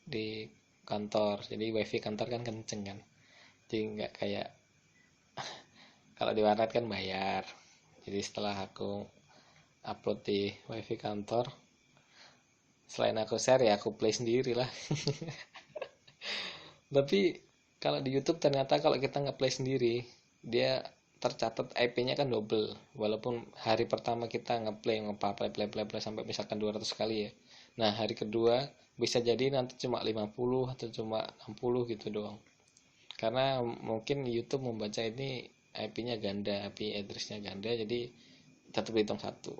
A: di kantor, jadi wifi kantor kan kenceng kan, jadi nggak kayak kalau di warnet kan bayar. Jadi setelah aku upload di wifi kantor, selain aku share ya aku play sendiri lah. Tapi kalau di YouTube ternyata kalau kita nge-play sendiri, dia tercatat IP-nya kan double. Walaupun hari pertama kita nge-play play sampai misalkan 200 kali ya. Nah, hari kedua bisa jadi nanti cuma 50 atau cuma 60 gitu doang. Karena mungkin YouTube membaca ini IP-nya ganda, IP address-nya ganda, jadi tetap dihitung satu.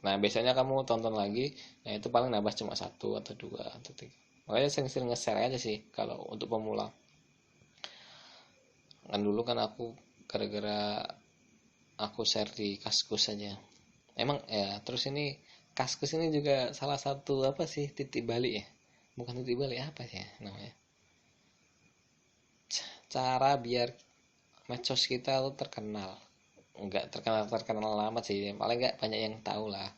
A: Nah, biasanya kamu tonton lagi, nah itu paling nambah cuma satu atau dua atau tiga. Makanya sering-sering nge-share aja sih kalau untuk pemula. Kan dulu kan aku gara-gara aku share di Kaskus saja. Emang ya, terus ini Kaskus ini juga salah satu apa sih, titik balik ya? Bukan titik balik, apa sih ya namanya? Cara biar medsos kita tuh terkenal. Enggak terkenal lama sih, paling enggak banyak yang tahu lah.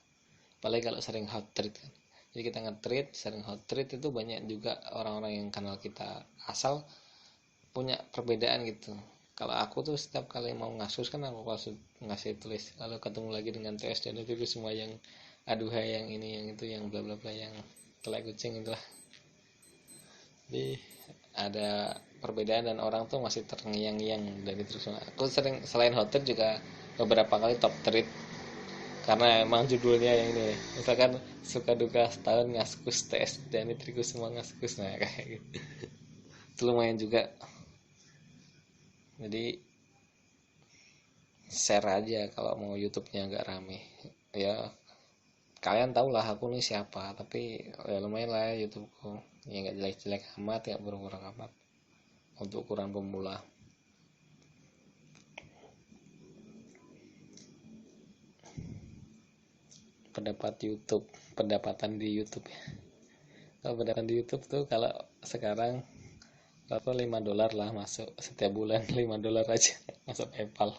A: Apalagi kalau sering hot treat kan. Jadi kita nge-treat, sering hot treat, itu banyak juga orang-orang yang kenal kita, asal punya perbedaan gitu. Kalau aku tuh setiap kali mau ngasus kan aku ngasih tulis, lalu ketemu lagi dengan TS dan itu semua yang aduhai, yang ini yang itu yang bla bla bla, yang telai kucing itulah. Jadi ada perbedaan dan orang tuh masih terngiang-ngiang dari terus. Aku sering selain hotel juga beberapa kali top treat karena emang judulnya yang ini, misalkan suka duka setahun ngaskus TS dan itriku semua ngaskus, nah kayak gitu. Itu lumayan juga. Jadi share aja kalau mau YouTube-nya agak rame ya. Kalian tau lah aku nih siapa, tapi ya lumayan lah ya YouTubeku, ya nggak jelek-jelek amat, nggak buruk-buruk amat untuk ukuran pemula. Pendapatan di YouTube ya. Kalau pendapatan di YouTube tuh kalau sekarang berapa, $5 lah masuk setiap bulan. $5 aja masuk PayPal.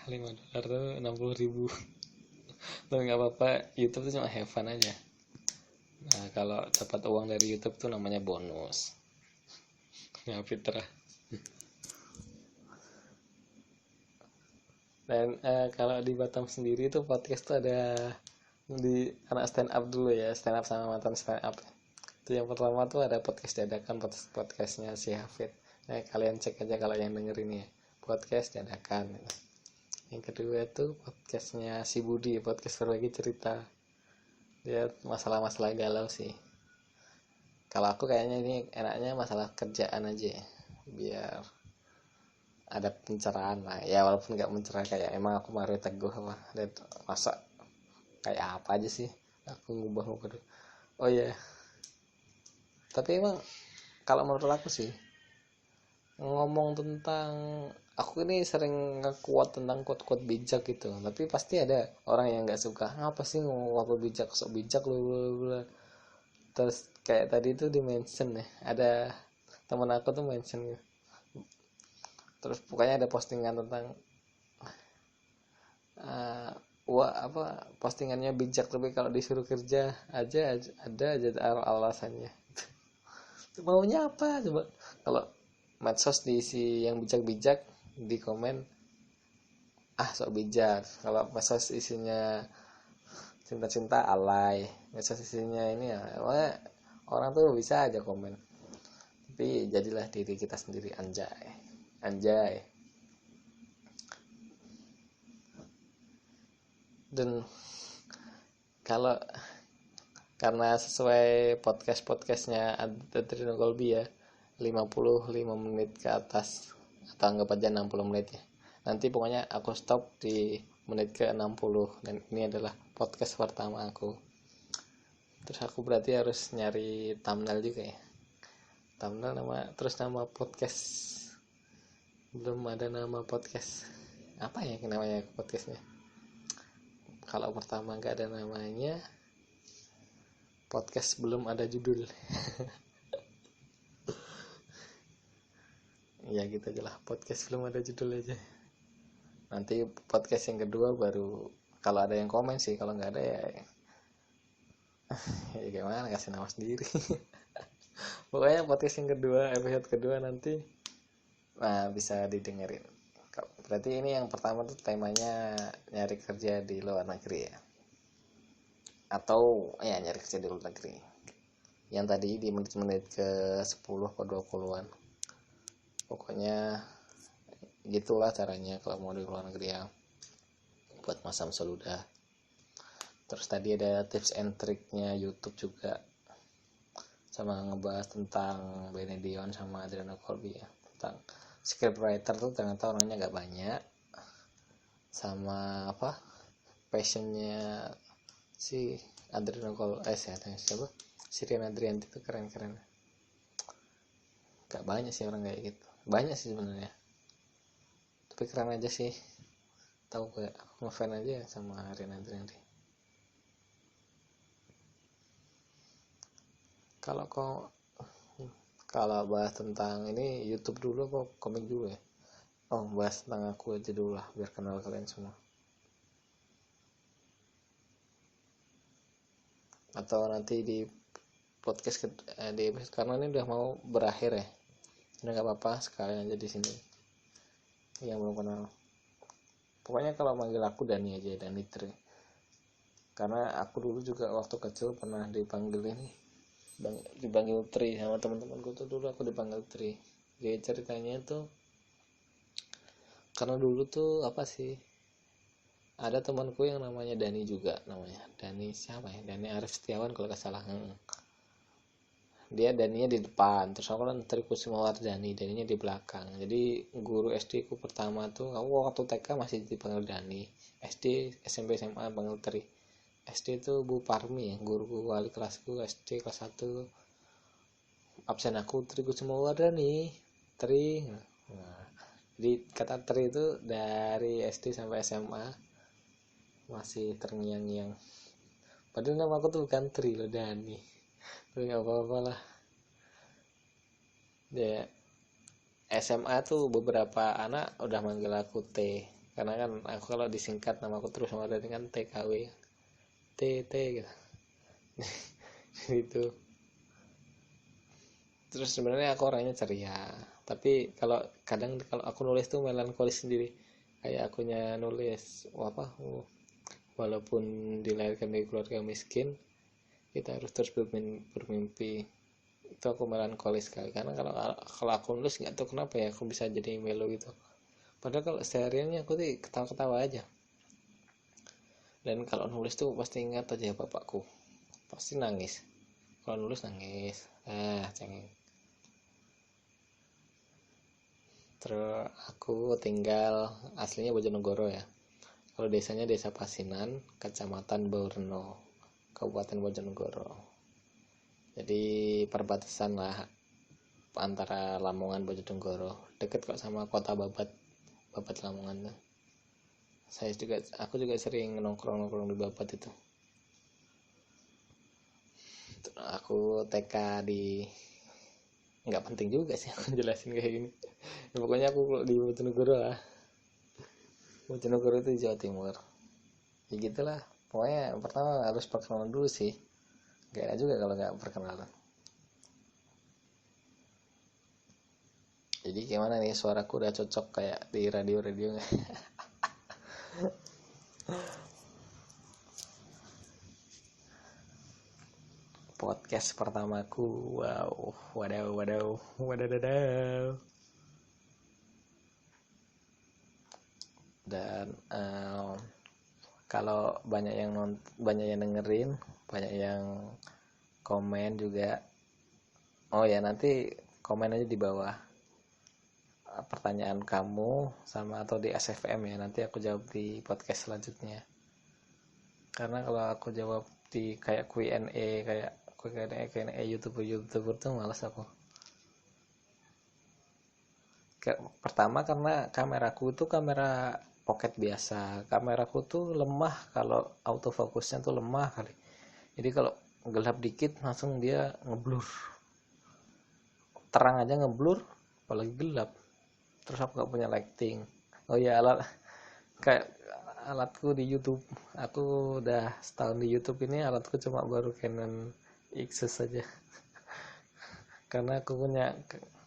A: 5 dolar tuh 60.000. Tapi nggak apa-apa, YouTube tuh cuma have fun aja. Nah kalau dapat uang dari YouTube tuh namanya bonus ya, fitrah. Dan kalau di Batam sendiri tuh podcast tuh ada di anak stand up dulu ya, stand up sama mantan stand up. Itu yang pertama tuh ada podcast dadakan, podcastnya si Hafid. Nah kalian cek aja kalau yang denger ini ya, podcast dadakan. Yang kedua itu podcastnya si Budi, podcast berbagi cerita. Dia masalah-masalah galau sih. Kalau aku kayaknya ini enaknya masalah kerjaan aja ya. Biar ada pencerahan lah ya, walaupun nggak mencerah kayak emang aku Mario Teguh apa, dan masa kayak apa aja sih aku ngubah muka. Oh iya, tapi emang kalau menurut aku sih, ngomong tentang, aku ini sering ngekuat tentang quote-quote bijak gitu, tapi pasti ada orang yang nggak suka, ngapa sih ngomong apa bijak, sok bijak lu bla bla. Terus kayak tadi tuh di mention ya, ada teman aku tuh mention gitu. Terus pokoknya ada postingan tentang uh, wah apa, postingannya bijak tapi kalau disuruh kerja aja ada aja alasannya. Maunya apa coba? Kalau medsos diisi yang bijak-bijak, di komen ah sok bijak. Kalau medsos isinya cinta-cinta alay, medsos isinya ini ya orang tuh bisa aja komen. Tapi jadilah diri kita sendiri, anjay anjay. Dan kalau karena sesuai podcastnya Adriano Colby ya, 55 menit ke atas, atau anggap aja 60 menit ya, nanti pokoknya aku stop di menit ke 60, dan ini adalah podcast pertama aku. Terus aku berarti harus nyari thumbnail juga ya, thumbnail nama podcast, belum ada nama podcast apa ya namanya podcastnya. Kalau pertama nggak ada namanya, podcast belum ada judul. Ya gitu aja lah, podcast belum ada judul aja. Nanti podcast yang kedua baru kalau ada yang komen sih, kalau nggak ada ya ya gimana, kasih nama sendiri. Pokoknya podcast yang kedua, episode kedua nanti bisa didengerin. Berarti ini yang pertama tuh temanya nyari kerja di luar negeri ya, atau ya nyari kerja di luar negeri. Yang tadi di menit-menit ke 10 ke 20-an, pokoknya gitulah caranya kalau mau di luar negeri ya, buat masa ludah. Terus tadi ada tips and triknya YouTube juga, sama ngebahas tentang Benedion sama Adriano Colby ya, tentang scriptwriter tuh ternyata orangnya gak banyak, sama apa passionnya si Adriano Colby siapa si Rian Adrianti itu keren-keren. Gak banyak sih orang kayak gitu, banyak sih sebenarnya, tapi keren aja sih. Tahu kayak ngefans aja sama Rian Adrianti. Kalau bahas tentang ini YouTube dulu apa komik dulu ya? Oh, bahas tentang aku aja dulu lah biar kenal kalian semua. Atau nanti di podcast di episode, karena ini udah mau berakhir ya. Udah nggak apa-apa, sekalian aja di sini yang belum kenal. Pokoknya kalau manggil aku Dani aja, Dani Tri. Karena aku dulu juga waktu kecil pernah dipanggil Tri sama teman-temanku tuh, dulu aku dipanggil Tri. Jadi ceritanya tuh karena dulu tuh apa sih, ada temanku yang namanya Dani juga, namanya Dani siapa ya, Dani Arif Setiawan kalau nggak salah. Dia Daninya di depan, terus aku kan Trikusuma Daninya di belakang. Jadi guru SD ku pertama tuh, aku waktu TK masih dipanggil Dani, SD SMP SMA panggil Tri. SD tuh Bu Parmi ya, guru wali kelasku SD kelas 1, absen aku Trikusuma Dani Tri. Nah, jadi kata Tri itu dari SD sampai SMA masih terngiang-ngiang, padahal nama aku tuh bukan Tri loh, Dani. Tapi nggak apa-apa lah ya. SMA tuh beberapa anak udah manggil aku T, karena kan aku kalau disingkat nama aku terus sama dari kan TKW, T gitu. Gitu. Terus sebenarnya aku orangnya ceria, tapi kalau aku nulis tuh melankolis sendiri, kayak akunya nulis walaupun dilahirkan di keluarga miskin, kita harus terus bermimpi. Itu aku melankolis sekali, karena kalau aku nulis nggak tahu kenapa ya aku bisa jadi melo gitu, padahal kalau sehariannya aku tuh ketawa-ketawa aja. Dan kalau nulis tuh pasti ingat aja bapakku, pasti nangis. Kalau nulis nangis, cengeng. Terus aku tinggal aslinya Bojonegoro ya. Kalau desanya Desa Pasinan, Kecamatan Borno, Kabupaten Bojonegoro. Jadi perbatasan lah antara Lamongan Bojonegoro. Deket kok sama kota Babat Lamongan tuh. Aku juga sering nongkrong di Babat itu. Aku TK di, nggak penting juga sih aku jelasin kayak gini. Ya, pokoknya aku di Bojonegoro lah. Bojonegoro itu di Jawa Timur. Ya gitulah. Pokoknya pertama harus perkenalan dulu sih. Gak enak juga kalau nggak perkenalan. Jadi gimana nih, suaraku udah cocok kayak di radio nggak? Podcast pertamaku, wadaw. Dan kalau banyak yang dengerin, banyak yang komen juga. Oh ya, nanti komen aja di bawah pertanyaan kamu sama atau di SFM ya, nanti aku jawab di podcast selanjutnya. Karena kalau aku jawab di kayak Q&A YouTuber tuh malas aku. Pertama karena kameraku itu kamera pocket biasa. Kameraku tuh lemah, kalau autofokusnya tuh lemah kali. Jadi kalau gelap dikit langsung dia ngeblur. Terang aja ngeblur, apalagi gelap. Terus aku gak punya lighting. Oh ya, alatku di YouTube, aku udah setahun di YouTube ini, alatku cuma baru Canon XS saja. Karena aku punya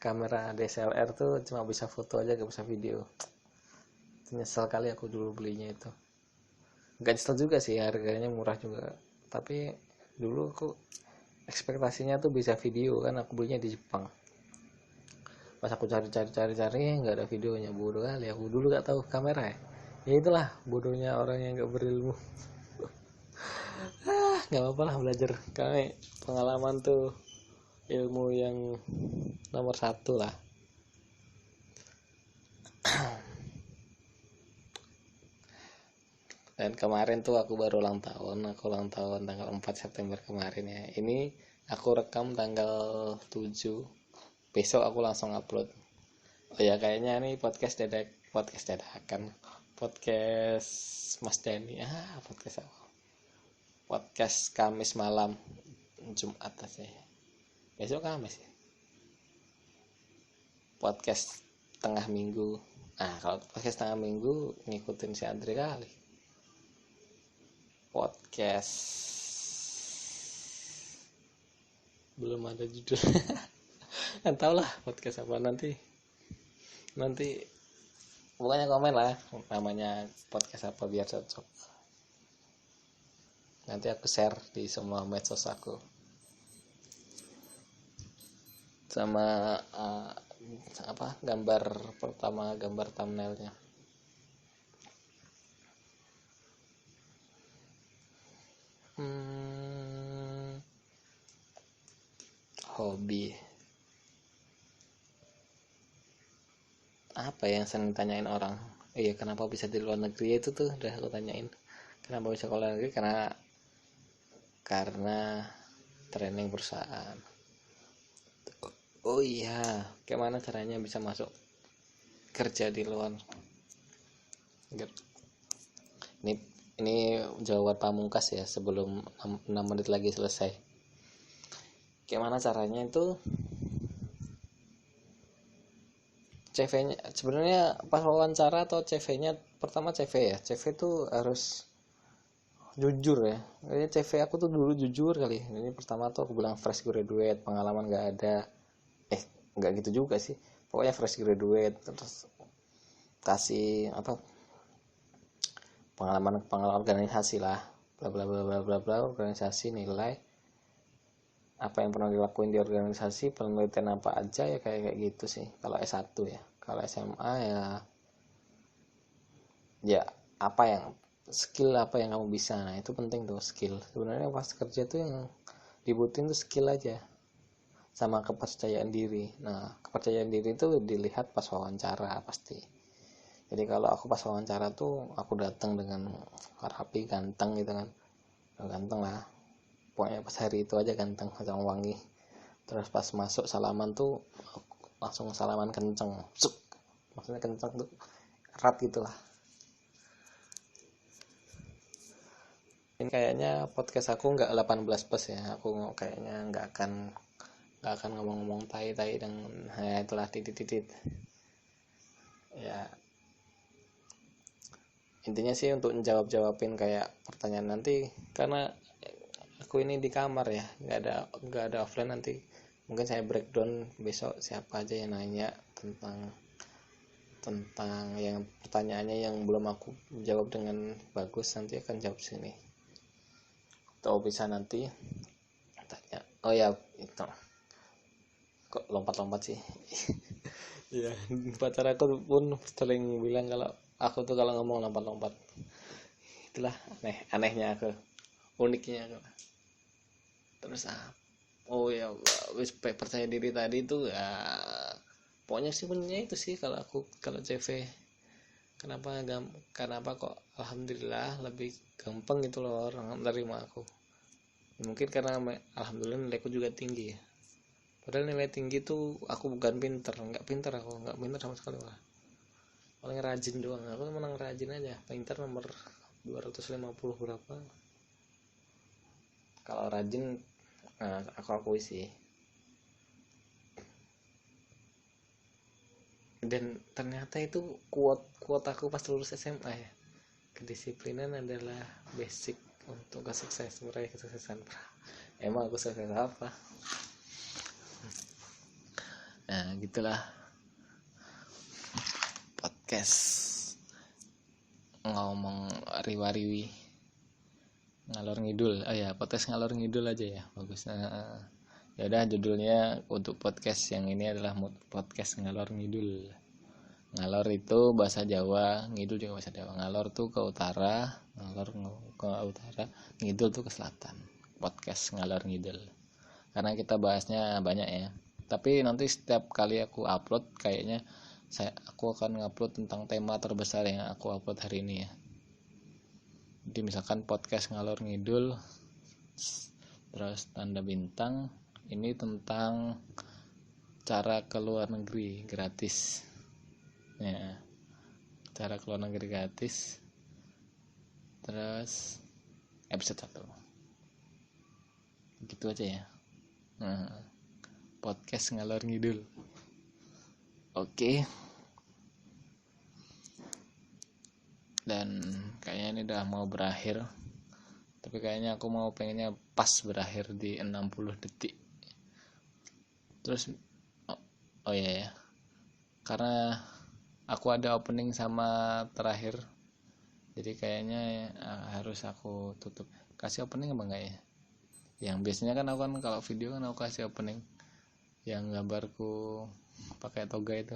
A: kamera DSLR tuh cuma bisa foto aja, gak bisa video. Nyesel kali aku dulu belinya itu. Gak nyesel juga sih, harganya murah juga. Tapi dulu aku ekspektasinya tuh bisa video, kan aku belinya di Jepang. Pas aku cari nggak ada videonya. Bodoh kali, aku dulu gak tahu kamera ya. Ya itulah bodohnya orang yang gak berilmu. Gak apa-apa lah belajar, karena pengalaman tuh ilmu yang nomor 1 lah. Dan kemarin tuh aku baru ulang tahun. Aku ulang tahun tanggal 4 September kemarin ya. Ini aku rekam tanggal 7. Besok aku langsung upload. Oh ya, kayaknya nih podcast dadakan. Podcast Mas Dani. Podcast apa? Podcast Kamis malam, Jumat aja ya. Besok Kamis ya. Podcast tengah minggu. Kalau podcast tengah minggu ngikutin si Andre kali. Podcast belum ada judul. Nggak tahu lah podcast apa nanti pokoknya komen lah namanya podcast apa biar cocok. Nanti aku share di semua medsos aku sama gambar pertama, gambar thumbnailnya. Hobi apa yang sering tanyain orang? Iya, kenapa bisa di luar negeri? Itu tuh udah aku tanyain. Kenapa bisa ke luar negeri? Karena training perusahaan. Oh iya, gimana caranya bisa masuk kerja di luar? Ini jawaban pamungkas ya, sebelum 6 menit lagi selesai. Gimana caranya itu? CV-nya sebenarnya pas wawancara atau CV-nya, pertama CV ya. CV itu harus jujur ya. Ini CV aku tuh dulu jujur kali. Ini pertama tuh aku bilang fresh graduate, pengalaman nggak ada. Nggak gitu juga sih. Pokoknya fresh graduate, terus kasih pengalaman organisasi lah, bla bla bla bla bla bla, organisasi, nilai apa yang pernah dilakuin di organisasi, penelitian apa aja ya, kayak gitu sih kalau S1 ya. Kalau SMA ya apa yang skill apa yang kamu bisa. Nah itu penting tuh, skill. Sebenarnya pas kerja tuh yang dibutuhin tuh skill aja sama kepercayaan diri. Nah kepercayaan diri itu dilihat pas wawancara pasti. Jadi kalau aku pas wawancara tuh aku datang dengan rapi, ganteng gitu kan, ganteng lah pokoknya. Pas hari itu aja ganteng sama wangi. Terus pas masuk salaman tuh langsung salaman kenceng, maksudnya kenceng tuh erat gitulah. Ini kayaknya podcast aku nggak 18 plus ya. Aku kayaknya nggak akan ngomong-ngomong tai-tai dan ya itulah titit-titit. Ya intinya sih untuk jawabin kayak pertanyaan nanti, karena aku ini di kamar ya, nggak ada offline. Nanti mungkin saya breakdown besok siapa aja yang nanya tentang yang pertanyaannya yang belum aku jawab dengan bagus, nanti akan jawab sini. Atau bisa nanti tanya, oh ya itu kok lompat-lompat sih. Iya, pacar aku pun sering bilang kalau aku tuh kalau ngomong lompat-lompat. Itulah anehnya aku, uniknya aku. Terus oh ya wis percaya diri tadi tuh ya, pokoknya sih punya itu sih kalau CV. Kenapa kok alhamdulillah lebih gampang gitu loh orang nerima aku. Mungkin karena alhamdulillah nilaiku juga tinggi ya. Padahal nilai tinggi tuh aku bukan nggak pinter sama sekali lah. Paling rajin doang, aku menang rajin aja. Pinter nomor 250 berapa. Kalau rajin aku akui sih. Dan ternyata itu kuat aku pas lulus SMA ya. Kedisiplinan adalah basic untuk meraih kesuksesan. Emang aku sukses apa? Nah gitulah podcast ngomong riwa-riwi ngalor ngidul. Oh ya, podcast ngalor ngidul aja ya, bagus. Ya udah, judulnya untuk podcast yang ini adalah podcast ngalor ngidul. Ngalor itu bahasa Jawa, ngidul juga bahasa Jawa. Ngalor tuh ke utara, ngidul tuh ke selatan. Podcast ngalor ngidul. Karena kita bahasnya banyak ya. Tapi nanti setiap kali aku upload kayaknya aku akan ngupload tentang tema terbesar yang aku upload hari ini ya. Jadi misalkan podcast ngalor ngidul, terus tanda bintang, ini tentang cara ke luar negeri gratis ya, cara ke luar negeri gratis. Terus episode 1 gitu aja ya. Podcast ngalor ngidul. Oke. Dan kayaknya ini udah mau berakhir, tapi kayaknya aku pengennya pas berakhir di 60 detik. Terus oh iya ya, karena aku ada opening sama terakhir, jadi kayaknya harus aku tutup. Kasih opening apa enggak ya? Yang biasanya kan aku kalau video kan aku kasih opening yang gambarku pakai toga itu.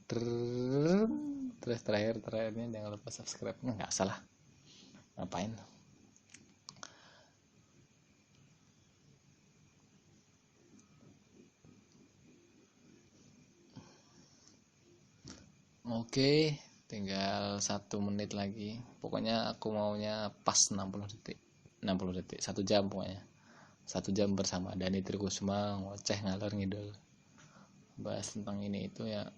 A: Terus terakhirnya jangan lupa subscribe. Nggak salah, ngapain. Oke, tinggal 1 menit lagi. Pokoknya aku maunya pas 60 detik 1 jam pokoknya. 1 jam bersama Dani Trikusuma ngoceh ngalor ngidul bahas tentang ini itu ya.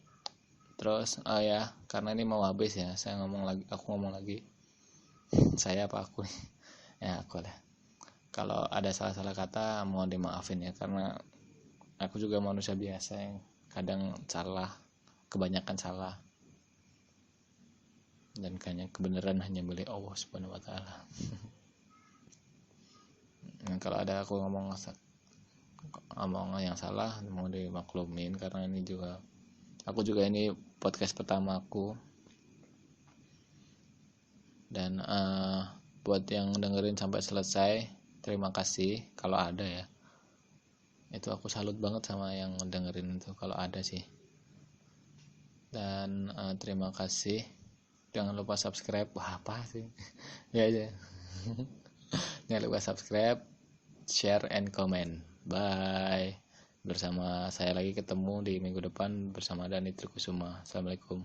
A: Terus ya karena ini mau habis ya, aku ngomong lagi. Saya apa aku nih? Ya aku lah. Kalau ada salah-salah kata mohon dimaafin ya, karena aku juga manusia biasa yang kadang salah, kebanyakan salah. Dan kayaknya kebenaran hanya milik Allah Subhanahu wa taala. Nah, kalau ada aku ngomong yang salah mau dimaklumin, karena ini juga aku ini podcast pertama aku. Dan buat yang dengerin sampai selesai, terima kasih kalau ada ya. Itu aku salut banget sama yang dengerin itu kalau ada sih. Dan terima kasih Jangan lupa subscribe. Wah, apa sih? Ya aja. Jangan lupa subscribe, share, and comment. Bye. Bersama saya lagi ketemu di minggu depan bersama Dani Trikusuma. Assalamualaikum.